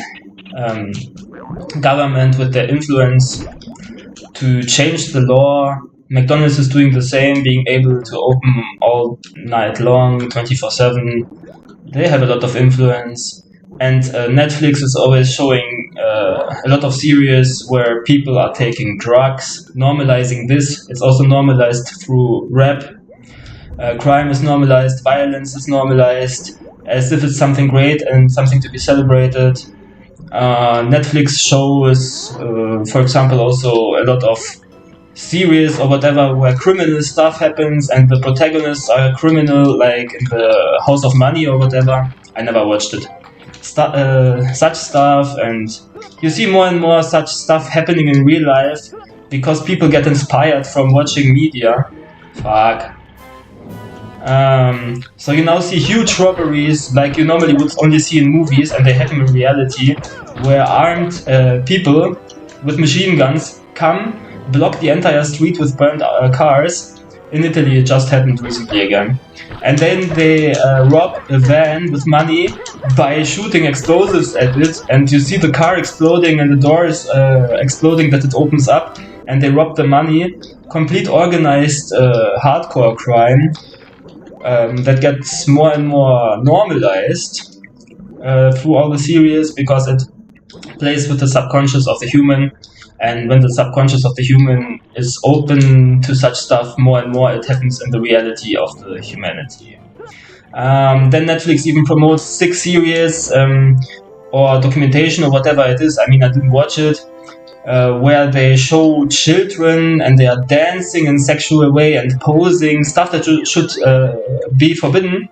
government with their influence to change the law. McDonald's is doing the same, being able to open all night long, 24/7. They have a lot of influence. And Netflix is always showing a lot of series where people are taking drugs, normalizing this. It's also normalized through rap. Crime is normalized, violence is normalized, as if it's something great and something to be celebrated. Netflix shows, for example, also a lot of series or whatever where criminal stuff happens and the protagonists are a criminal, like in the House of Money or whatever. I never watched it. Such stuff, and you see more and more such stuff happening in real life because people get inspired from watching media. Fuck. So you now see huge robberies like you normally would only see in movies, and they happen in reality, where armed people with machine guns come, block the entire street with burned cars. In Italy, it just happened recently again. And then they rob a van with money by shooting explosives at it, and you see the car exploding and the doors exploding that it opens up, and they rob the money. Complete organized hardcore crime that gets more and more normalized through all the series because it plays with the subconscious of the human, and when the subconscious of the human is open to such stuff more and more, it happens in the reality of the humanity. Then Netflix even promotes 6 series or documentation or whatever it is. I mean, I didn't watch it, where they show children and they are dancing in sexual way and posing, stuff that should be forbidden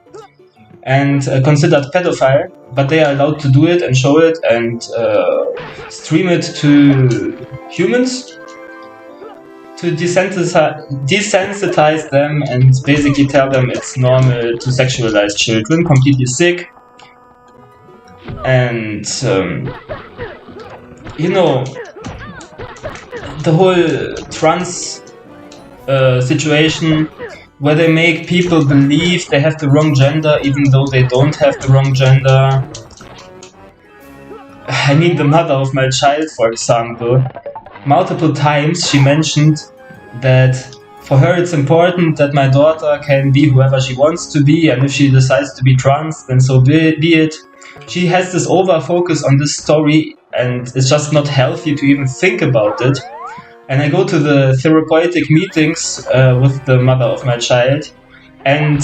and considered pedophile, but they are allowed to do it and show it and stream it to humans to desensitize them and basically tell them it's normal to sexualize children. Completely sick. And the whole trans situation, where they make people believe they have the wrong gender even though they don't have the wrong gender. I mean, the mother of my child, for example, multiple times she mentioned that for her it's important that my daughter can be whoever she wants to be, and if she decides to be trans, then so be it. She has this over focus on this story, and it's just not healthy to even think about it. And I go to the therapeutic meetings with the mother of my child, and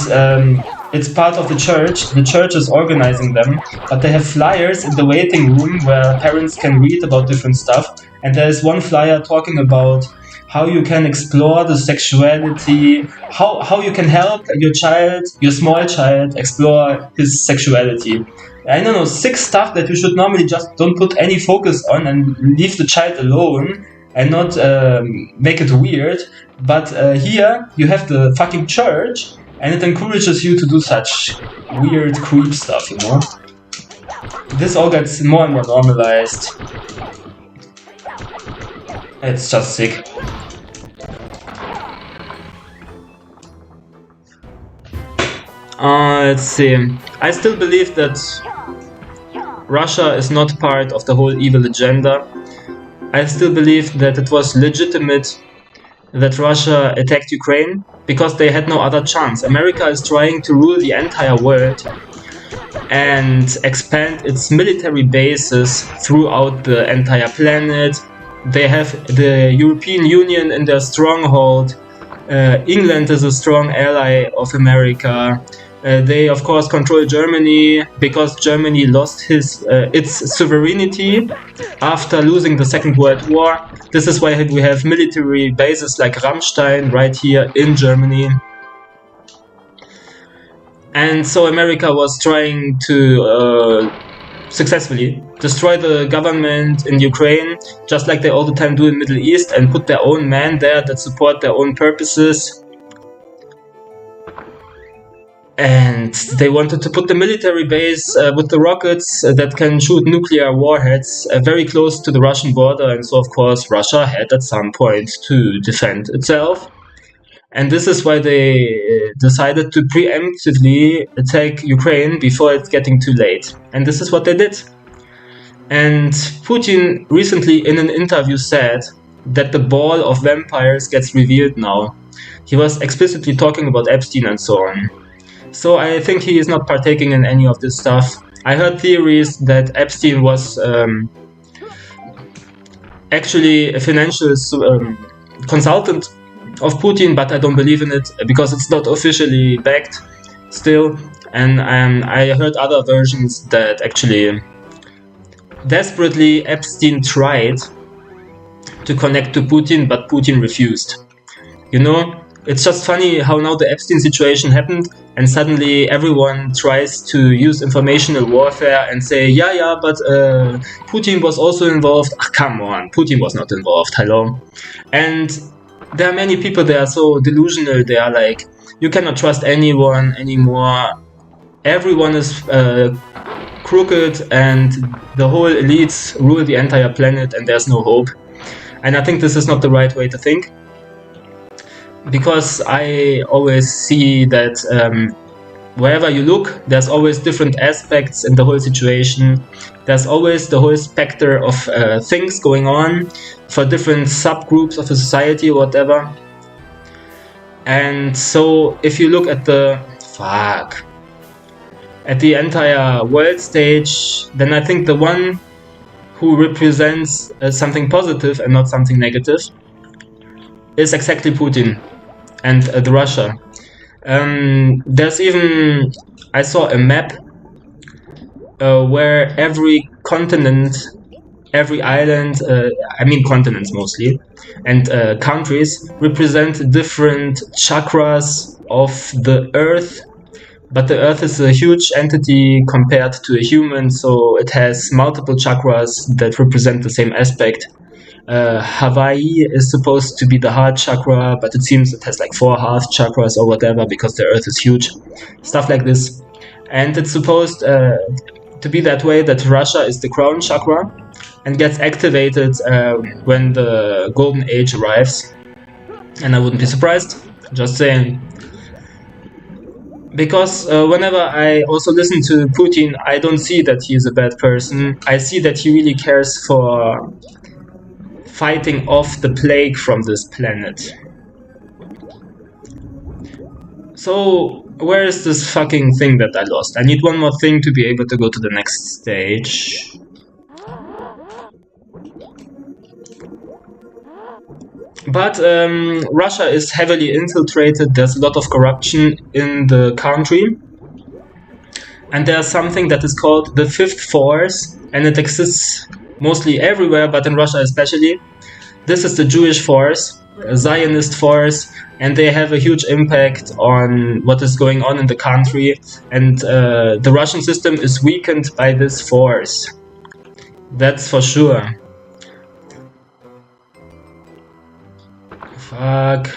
it's part of the church. The church is organizing them, but they have flyers in the waiting room where parents can read about different stuff. And there's one flyer talking about how you can explore the sexuality, how you can help your child, your small child, explore his sexuality. I don't know, 6 stuff that you should normally just don't put any focus on and leave the child alone and not make it weird. But here you have the fucking church, and it encourages you to do such weird creep stuff, you know? This all gets more and more normalized. It's just sick. Let's see. I still believe that Russia is not part of the whole evil agenda. I still believe that it was legitimate that Russia attacked Ukraine because they had no other chance. America is trying to rule the entire world and expand its military bases throughout the entire planet. They have the European Union in their stronghold. England is a strong ally of America. They of course control Germany because Germany lost its sovereignty after losing the Second World War. This is why we have military bases like Ramstein right here in Germany. And so America was trying to successfully destroy the government in Ukraine, just like they all the time do in Middle East, and put their own men there that support their own purposes. And they wanted to put the military base with the rockets that can shoot nuclear warheads very close to the Russian border. And so, of course, Russia had at some point to defend itself. And this is why they decided to preemptively attack Ukraine before it's getting too late. And this is what they did. And Putin recently in an interview said that the ball of vampires gets revealed now. He was explicitly talking about Epstein and so on. So I think he is not partaking in any of this stuff. I heard theories that Epstein was actually a financial consultant of Putin, but I don't believe in it because it's not officially backed still. And I heard other versions that actually desperately Epstein tried to connect to Putin, but Putin refused. You know, it's just funny how now the Epstein situation happened and suddenly everyone tries to use informational warfare and say, yeah, but Putin was also involved. Ah, come on, Putin was not involved, hello? And there are many people that are so delusional, they are like, you cannot trust anyone anymore. Everyone is crooked and the whole elites rule the entire planet and there's no hope. And I think this is not the right way to think. Because I always see that wherever you look, there's always different aspects in the whole situation. There's always the whole specter of things going on for different subgroups of a society or whatever. And so if you look at the entire world stage, then I think the one who represents something positive and not something negative is exactly Putin and the Russia. There's even, I saw a map where every continent, every island, I mean continents mostly, and countries represent different chakras of the earth. But the earth is a huge entity compared to a human, so it has multiple chakras that represent the same aspect. Hawaii is supposed to be the heart chakra, but it seems it has like 4 half chakras or whatever because the earth is huge. Stuff like this. And it's supposed to be that way that Russia is the crown chakra and gets activated when the golden age arrives. And I wouldn't be surprised, just saying. Because whenever I also listen to Putin, I don't see that he is a bad person. I see that he really cares for fighting off the plague from this planet. So, where is this fucking thing that I lost? I need one more thing to be able to go to the next stage. But Russia is heavily infiltrated, there's a lot of corruption in the country. And there's something that is called the Fifth Force, and it exists mostly everywhere, but in Russia especially. This is the Jewish force, a Zionist force, and they have a huge impact on what is going on in the country. And the Russian system is weakened by this force. That's for sure. Fuck.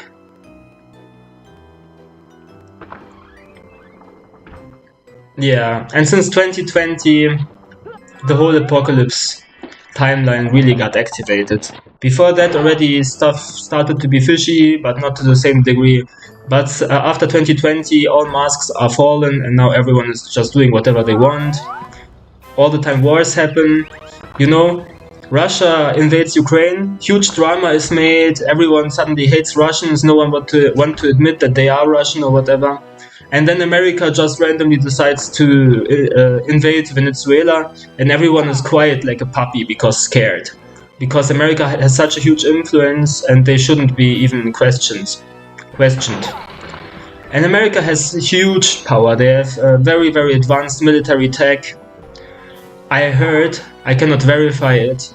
Yeah, and since 2020, the whole apocalypse timeline really got activated. Before that already stuff started to be fishy, but not to the same degree. But after 2020, all masks are fallen and now everyone is just doing whatever they want. All the time wars happen, you know. Russia invades Ukraine, huge drama is made, everyone suddenly hates Russians, no one want to admit that they are Russian or whatever. And then America just randomly decides to invade Venezuela, and everyone is quiet like a puppy because scared. Because America has such a huge influence and they shouldn't be even questioned. And America has huge power, they have very, very advanced military tech. I heard, I cannot verify it,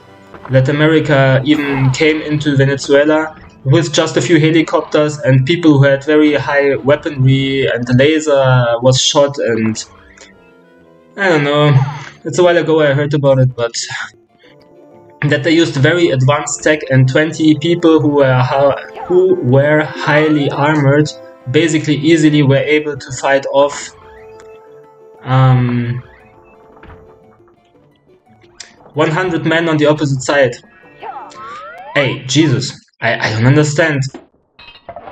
that America even came into Venezuela with just a few helicopters and people who had very high weaponry, and the laser was shot, and I don't know, it's a while ago I heard about it, but that they used very advanced tech, and 20 people who were highly armored basically easily were able to fight off 100 men on the opposite side. Hey, Jesus, I don't understand.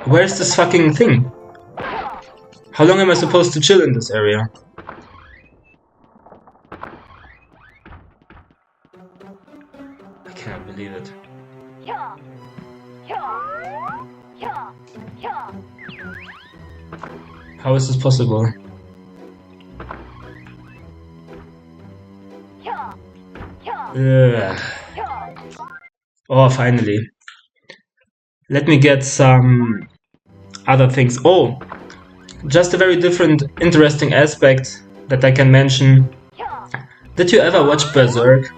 Where's this fucking thing? How long am I supposed to chill in this area? I cannot believe it. How is this possible? Oh, finally. Let me get some other things. Oh, just a very different, interesting aspect that I can mention. Did you ever watch Berserk?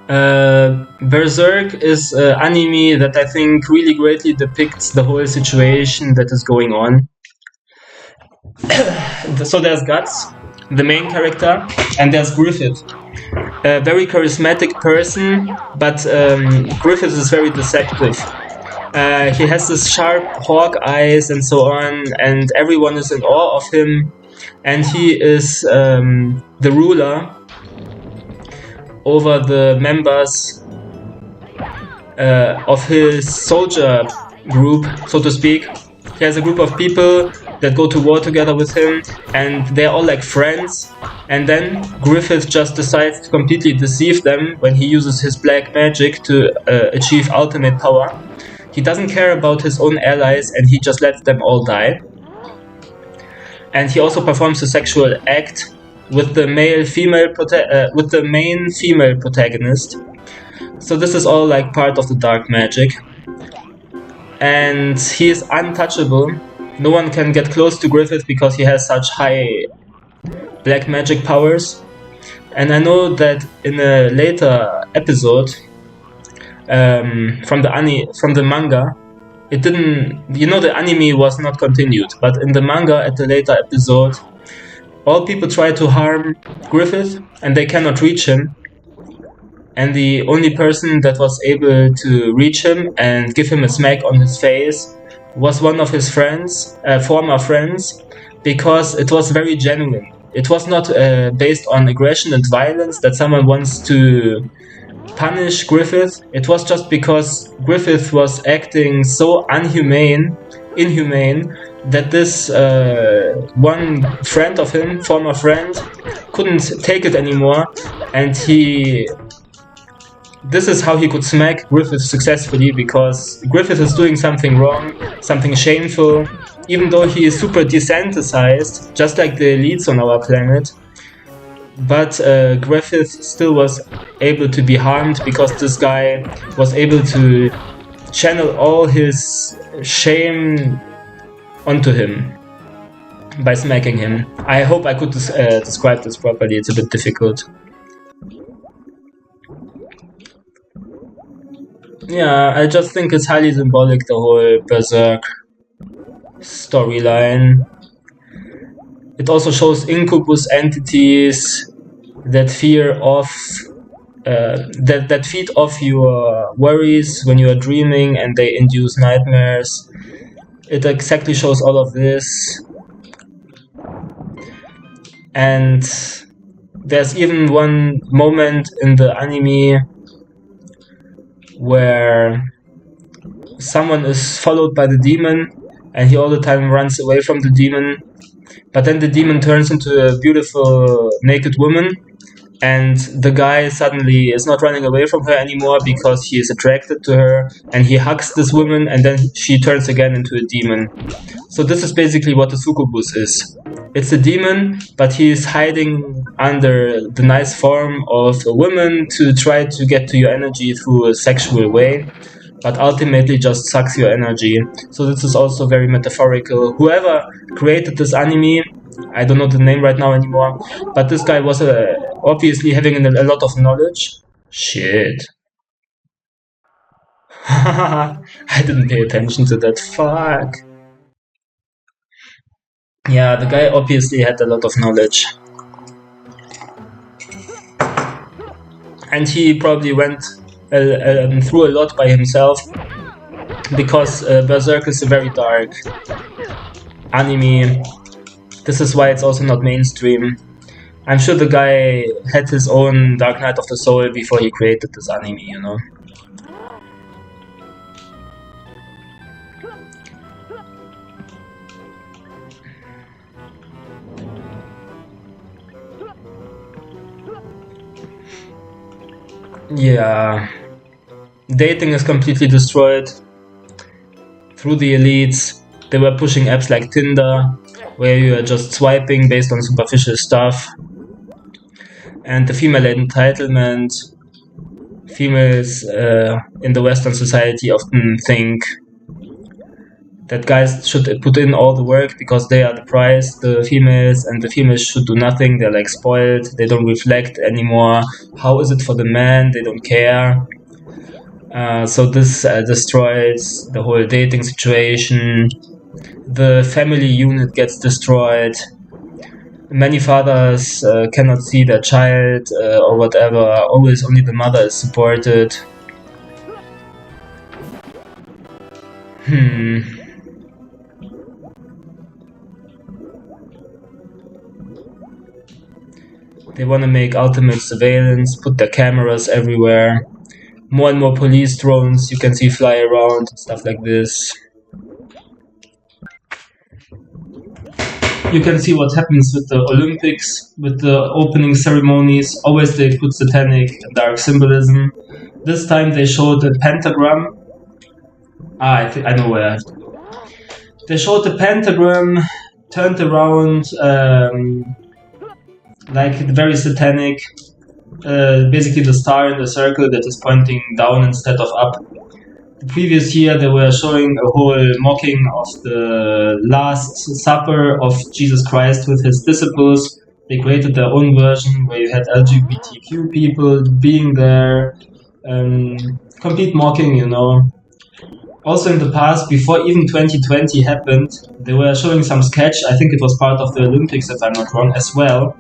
Berserk is an anime that I think really greatly depicts the whole situation that is going on. So there's Guts, the main character, and there's Griffith, a very charismatic person, but Griffith is very deceptive. He has this sharp hawk eyes and so on, and everyone is in awe of him. And he is the ruler over the members of his soldier group, so to speak. He has a group of people that go to war together with him, and they're all like friends. And then Griffith just decides to completely deceive them when he uses his black magic to achieve ultimate power. He doesn't care about his own allies, and he just lets them all die. And he also performs a sexual act with the main female protagonist. So this is all like part of the dark magic. And he is untouchable. No one can get close to Griffith because he has such high black magic powers. And I know that in a later episode from the manga, it didn't, the anime was not continued, but in the manga at the later episode, all people try to harm Griffith and they cannot reach him. And the only person that was able to reach him and give him a smack on his face was one of his friends, former friends, because it was very genuine. It was not based on aggression and violence that someone wants to punish Griffith. It was just because Griffith was acting so inhumane, that this one friend of him, former friend, couldn't take it anymore, and this is how he could smack Griffith successfully, because Griffith is doing something wrong, something shameful, even though he is super desensitized, just like the elites on our planet. But Griffith still was able to be harmed because this guy was able to channel all his shame onto him by smacking him. I hope I could describe this properly. It's a bit difficult. Yeah, I just think it's highly symbolic, the whole Berserk storyline. It also shows incubus entities that fear off that feed off your worries when you are dreaming, and they induce nightmares. It exactly shows all of this. And there's even one moment in the anime where someone is followed by the demon, and he all the time runs away from the demon, but then the demon turns into a beautiful naked woman, and the guy suddenly is not running away from her anymore because he is attracted to her, and he hugs this woman, and then she turns again into a demon. So this is basically what the succubus is. It's a demon, but he is hiding under the nice form of a woman to try to get to your energy through a sexual way, but ultimately just sucks your energy. So this is also very metaphorical. Whoever created this anime, I don't know the name right now anymore, but this guy was obviously having a lot of knowledge. Shit. I didn't pay attention to that. Fuck. Yeah, the guy obviously had a lot of knowledge. And he probably went through a lot by himself, because Berserk is a very dark anime. This is why it's also not mainstream. I'm sure the guy had his own Dark Night of the Soul before he created this anime, you know? Yeah. Dating is completely destroyed through the elites. They were pushing apps like Tinder, where you are just swiping based on superficial stuff. And the female entitlement. Females in the Western society often think that guys should put in all the work because they are the prize, the females, and the females should do nothing. They're like spoiled. They don't reflect anymore. How is it for the men? They don't care. So this destroys the whole dating situation. The family unit gets destroyed. Many fathers cannot see their child or whatever. Always only the mother is supported. They want to make ultimate surveillance, put their cameras everywhere. More and more police drones you can see fly around and stuff like this. You can see what happens with the Olympics, with the opening ceremonies. Always they put satanic and dark symbolism. This time they showed a pentagram. I know where I have to go. They showed the pentagram, turned around, like very satanic. Basically the star in the circle that is pointing down instead of up. The previous year they were showing a whole mocking of the Last Supper of Jesus Christ with his disciples. They created their own version where you had LGBTQ people being there. Complete mocking, you know. Also in the past, before even 2020 happened, they were showing some sketch. I think it was part of the Olympics, if I'm not wrong, as well.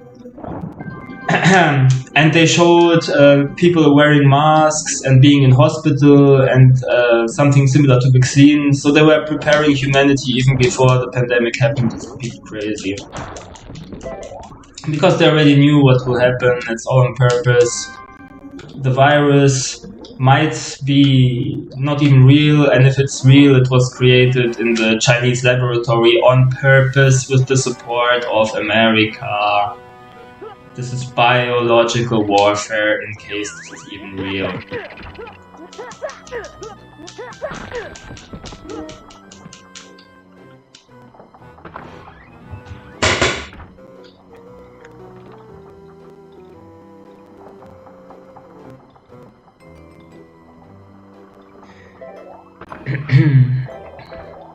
And they showed people wearing masks and being in hospital and something similar to vaccine. So they were preparing humanity even before the pandemic happened. It's completely crazy. Because they already knew what will happen. It's all on purpose. The virus might be not even real, and if it's real, it was created in the Chinese laboratory on purpose with the support of America. This is biological warfare, in case this is even real.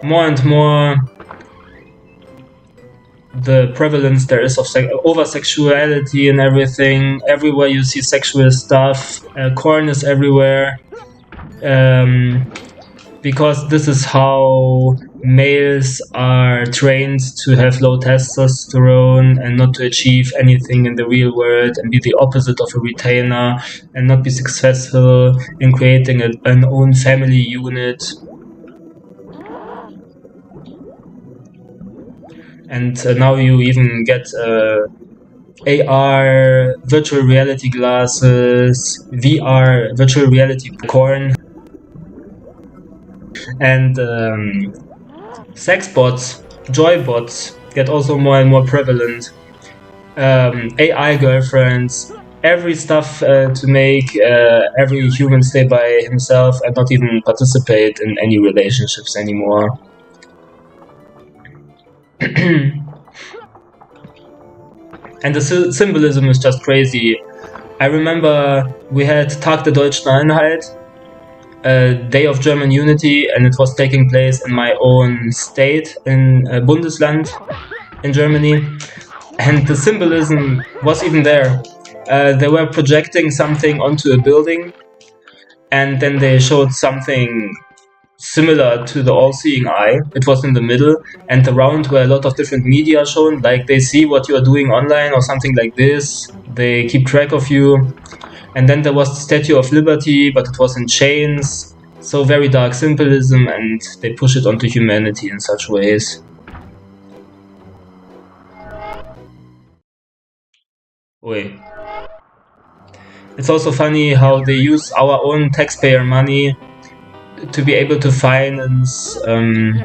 More and more the prevalence there is of over-sexuality and everything. Everywhere you see sexual stuff, corn is everywhere, because this is how males are trained to have low testosterone and not to achieve anything in the real world and be the opposite of a retainer and not be successful in creating an own family unit. And now you even get AR, virtual reality glasses, VR, virtual reality porn, and sex bots, joy bots get also more and more prevalent. AI girlfriends, every stuff to make every human stay by himself and not even participate in any relationships anymore. And the symbolism is just crazy. I remember we had Tag der Deutschen Einheit, Day of German Unity, and it was taking place in my own state, in Bundesland in Germany. And the symbolism was even there. They were projecting something onto a building, and then they showed something similar to the all-seeing eye. It was in the middle, and around were a lot of different media shown, like they see what you are doing online or something like this. They keep track of you. And then there was the Statue of Liberty, but it was in chains. So very dark symbolism, and they push it onto humanity in such ways. Wait. It's also funny how they use our own taxpayer money to be able to finance the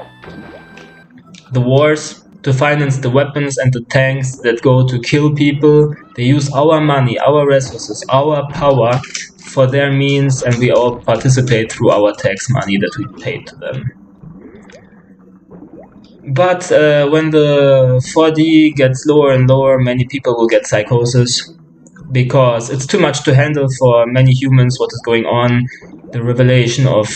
wars, to finance the weapons and the tanks that go to kill people. They use our money, our resources, our power for their means, and we all participate through our tax money that we pay to them. But when the 4D gets lower and lower, many people will get psychosis, because it's too much to handle for many humans what is going on. The revelation of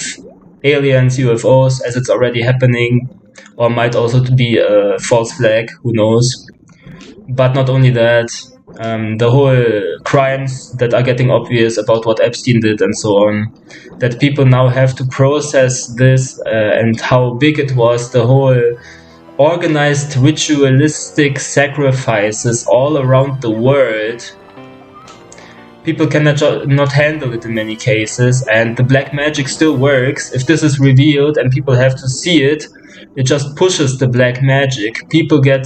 aliens, UFOs, as it's already happening. or might also be a false flag, who knows. But not only that, the whole crimes that are getting obvious about what Epstein did and so on, that people now have to process this and how big it was, the whole organized ritualistic sacrifices all around the world. People cannot not handle it in many cases, and the black magic still works. If this is revealed and people have to see it, it just pushes the black magic. People get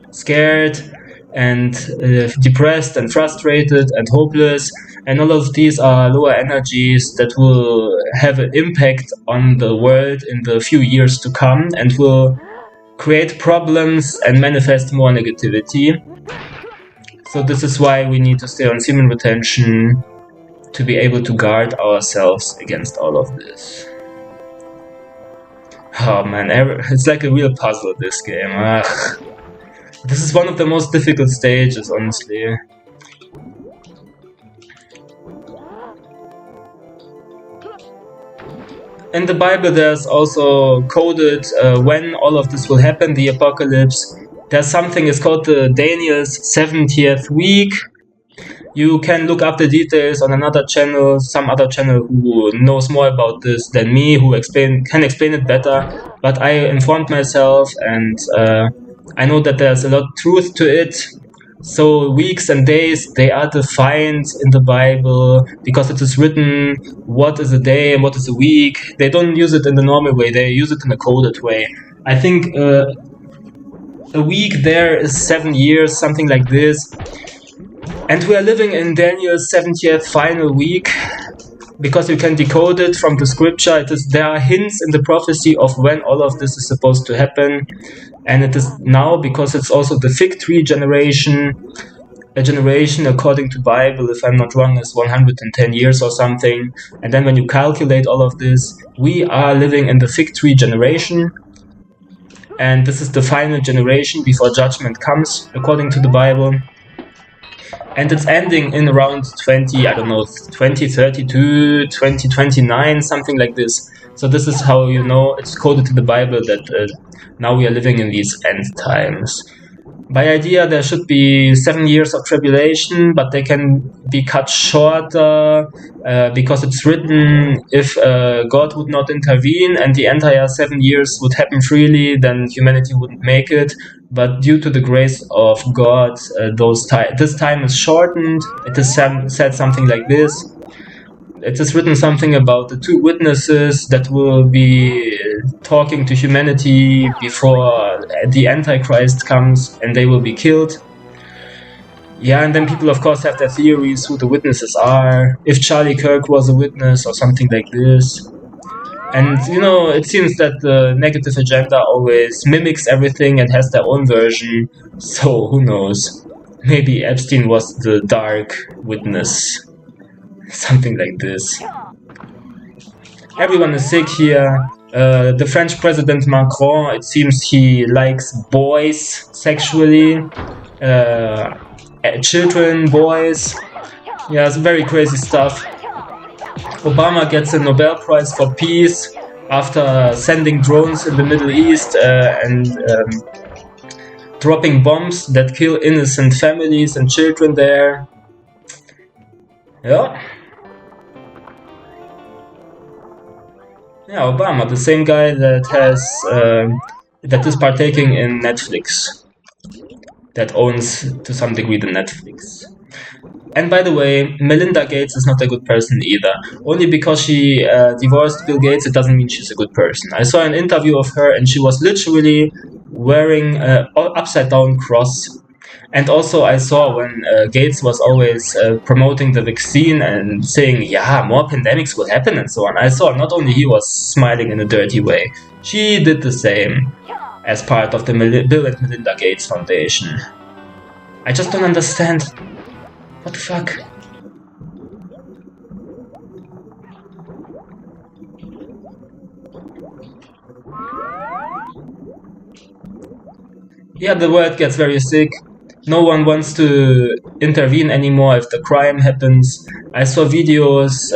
scared and depressed and frustrated and hopeless, and all of these are lower energies that will have an impact on the world in the few years to come and will create problems and manifest more negativity. So this is why we need to stay on semen retention to be able to guard ourselves against all of this. Oh man, it's like a real puzzle, this game. Ugh. This is one of the most difficult stages, honestly. In the Bible there's also coded when all of this will happen, the apocalypse. There's something, it's called the Daniel's 70th week. You can look up the details on another channel, some other channel who knows more about this than me, who can explain it better. But I informed myself, and I know that there's a lot of truth to it. So weeks and days, they are defined in the Bible because it is written what is a day and what is a week. They don't use it in the normal way, they use it in a coded way. I think a week there is 7 years, something like this. And we are living in Daniel's 70th final week, because you can decode it from the scripture. There are hints in the prophecy of when all of this is supposed to happen. And it is now, because it's also the fig tree generation. A generation, according to Bible, if I'm not wrong, is 110 years or something. And then when you calculate all of this, we are living in the fig tree generation. And this is the final generation before judgment comes, according to the Bible. And it's ending in around 2032, 2029, something like this. So this is how you know it's coded to the Bible that now we are living in these end times. By idea, there should be 7 years of tribulation, but they can be cut shorter because it's written if God would not intervene and the entire 7 years would happen freely, then humanity wouldn't make it. But due to the grace of God, this time is shortened. It is said something like this. It is written something about the 2 witnesses that will be talking to humanity before the Antichrist comes, and they will be killed. Yeah, and then people of course have their theories who the witnesses are, if Charlie Kirk was a witness or something like this. And you know, it seems that the negative agenda always mimics everything and has their own version, so who knows. Maybe Epstein was the dark witness. Something like this. Everyone is sick here. The French president Macron, it seems he likes boys sexually. Children, boys. Yeah, it's very crazy stuff. Obama gets a Nobel Prize for Peace after sending drones in the Middle East and dropping bombs that kill innocent families and children there. Yeah. Yeah, Obama, the same guy that is partaking in Netflix, that owns to some degree the Netflix. And by the way, Melinda Gates is not a good person either. Only because she divorced Bill Gates, it doesn't mean she's a good person. I saw an interview of her and she was literally wearing an upside down cross. And also I saw when Gates was always promoting the vaccine and saying, yeah, more pandemics will happen and so on. I saw not only he was smiling in a dirty way, she did the same as part of the Bill and Melinda Gates Foundation. I just don't understand. What the fuck? Yeah, the world gets very sick. No one wants to intervene anymore if the crime happens. I saw videos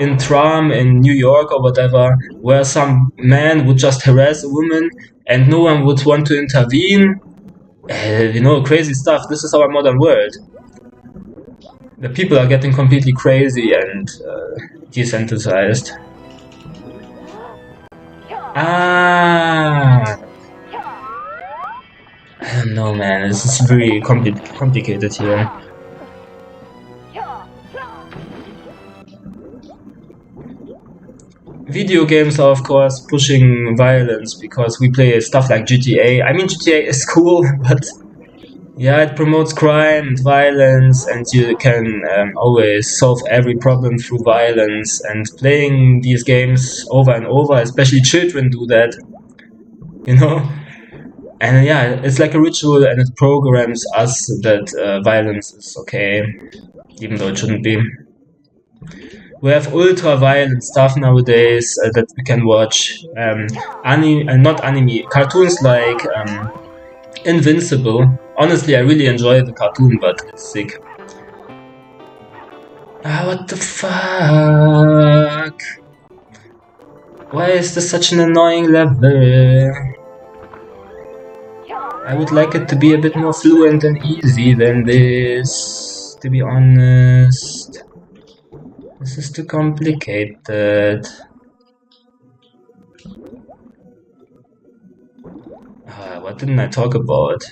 in Tram in New York or whatever, where some man would just harass a woman and no one would want to intervene. Crazy stuff. This is our modern world. The people are getting completely crazy and desensitized. I don't know, man. This is very complicated here. Video games are, of course, pushing violence because we play stuff like GTA. I mean, GTA is cool, but yeah, it promotes crime and violence, and you can always solve every problem through violence. And playing these games over and over, especially children do that, And yeah, it's like a ritual, and it programs us that violence is okay, even though it shouldn't be. We have ultra-violent stuff nowadays that we can watch. Not anime, cartoons like Invincible. Honestly, I really enjoy the cartoon, but it's sick. What the fuck? Why is this such an annoying level? I would like it to be a bit more fluent and easy than this, to be honest. This is too complicated. What didn't I talk about?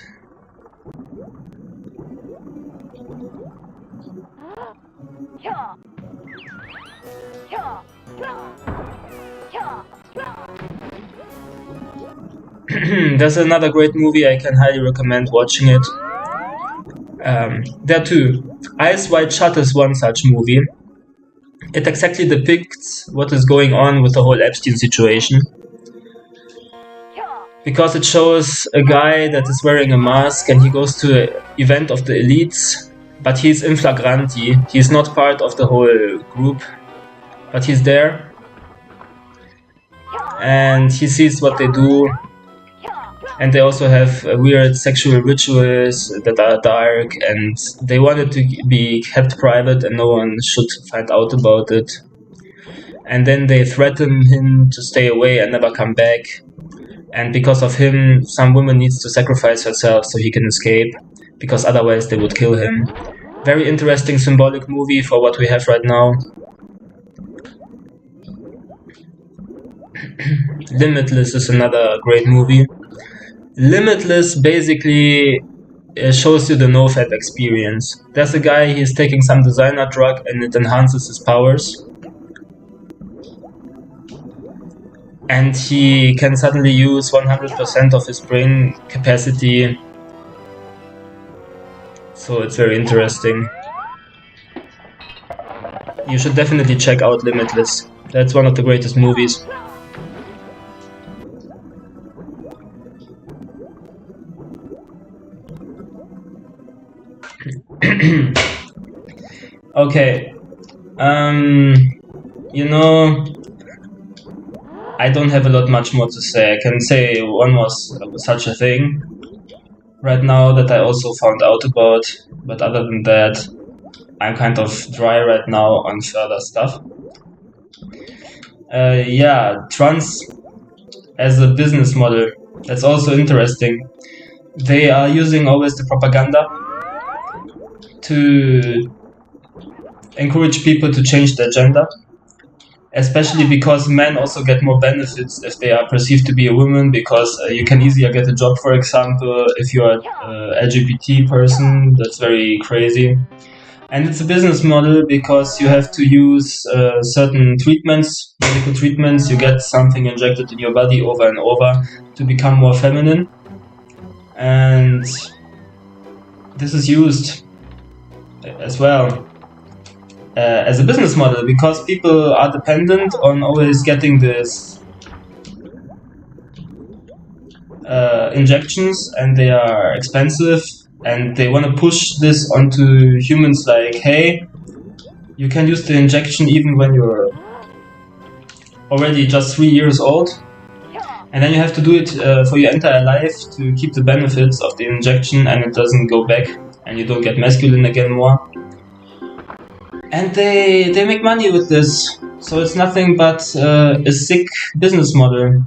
There's another great movie I can highly recommend watching it. There too. Eyes Wide Shut is one such movie. It exactly depicts what is going on with the whole Epstein situation. Because it shows a guy that is wearing a mask and he goes to an event of the elites, but he's in flagranti. He's not part of the whole group, but he's there. And he sees what they do. And they also have weird sexual rituals that are dark, and they want it to be kept private and no one should find out about it. And then they threaten him to stay away and never come back. And because of him, some woman needs to sacrifice herself so he can escape, because otherwise they would kill him. Very interesting symbolic movie for what we have right now. Limitless is another great movie. Limitless basically shows you the no-fap experience. There's a guy, he's taking some designer drug and it enhances his powers. And he can suddenly use 100% of his brain capacity. So it's very interesting. You should definitely check out Limitless. That's one of the greatest movies. Okay, I don't have a lot much more to say. I can say one was such a thing right now that I also found out about, but other than that, I'm kind of dry right now on further stuff. Trans as a business model, that's also interesting. They are using always the propaganda to encourage people to change their gender, especially because men also get more benefits if they are perceived to be a woman, because you can easier get a job, for example, if you are an LGBT person. That's very crazy. And it's a business model because you have to use certain treatments, medical treatments. You get something injected in your body over and over to become more feminine. And this is used as well as a business model because people are dependent on always getting this injections, and they are expensive, and they want to push this onto humans like, hey, you can use the injection even when you're already just 3 years old, and then you have to do it for your entire life to keep the benefits of the injection, and it doesn't go back and you don't get masculine again more. And they make money with this. So it's nothing but a sick business model.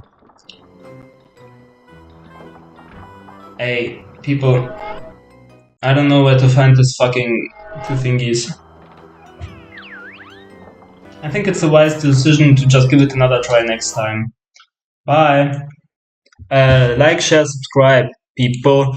Hey, people, I don't know where to find this fucking two thingies. I think it's a wise decision to just give it another try next time. Bye. Like, share, subscribe, people.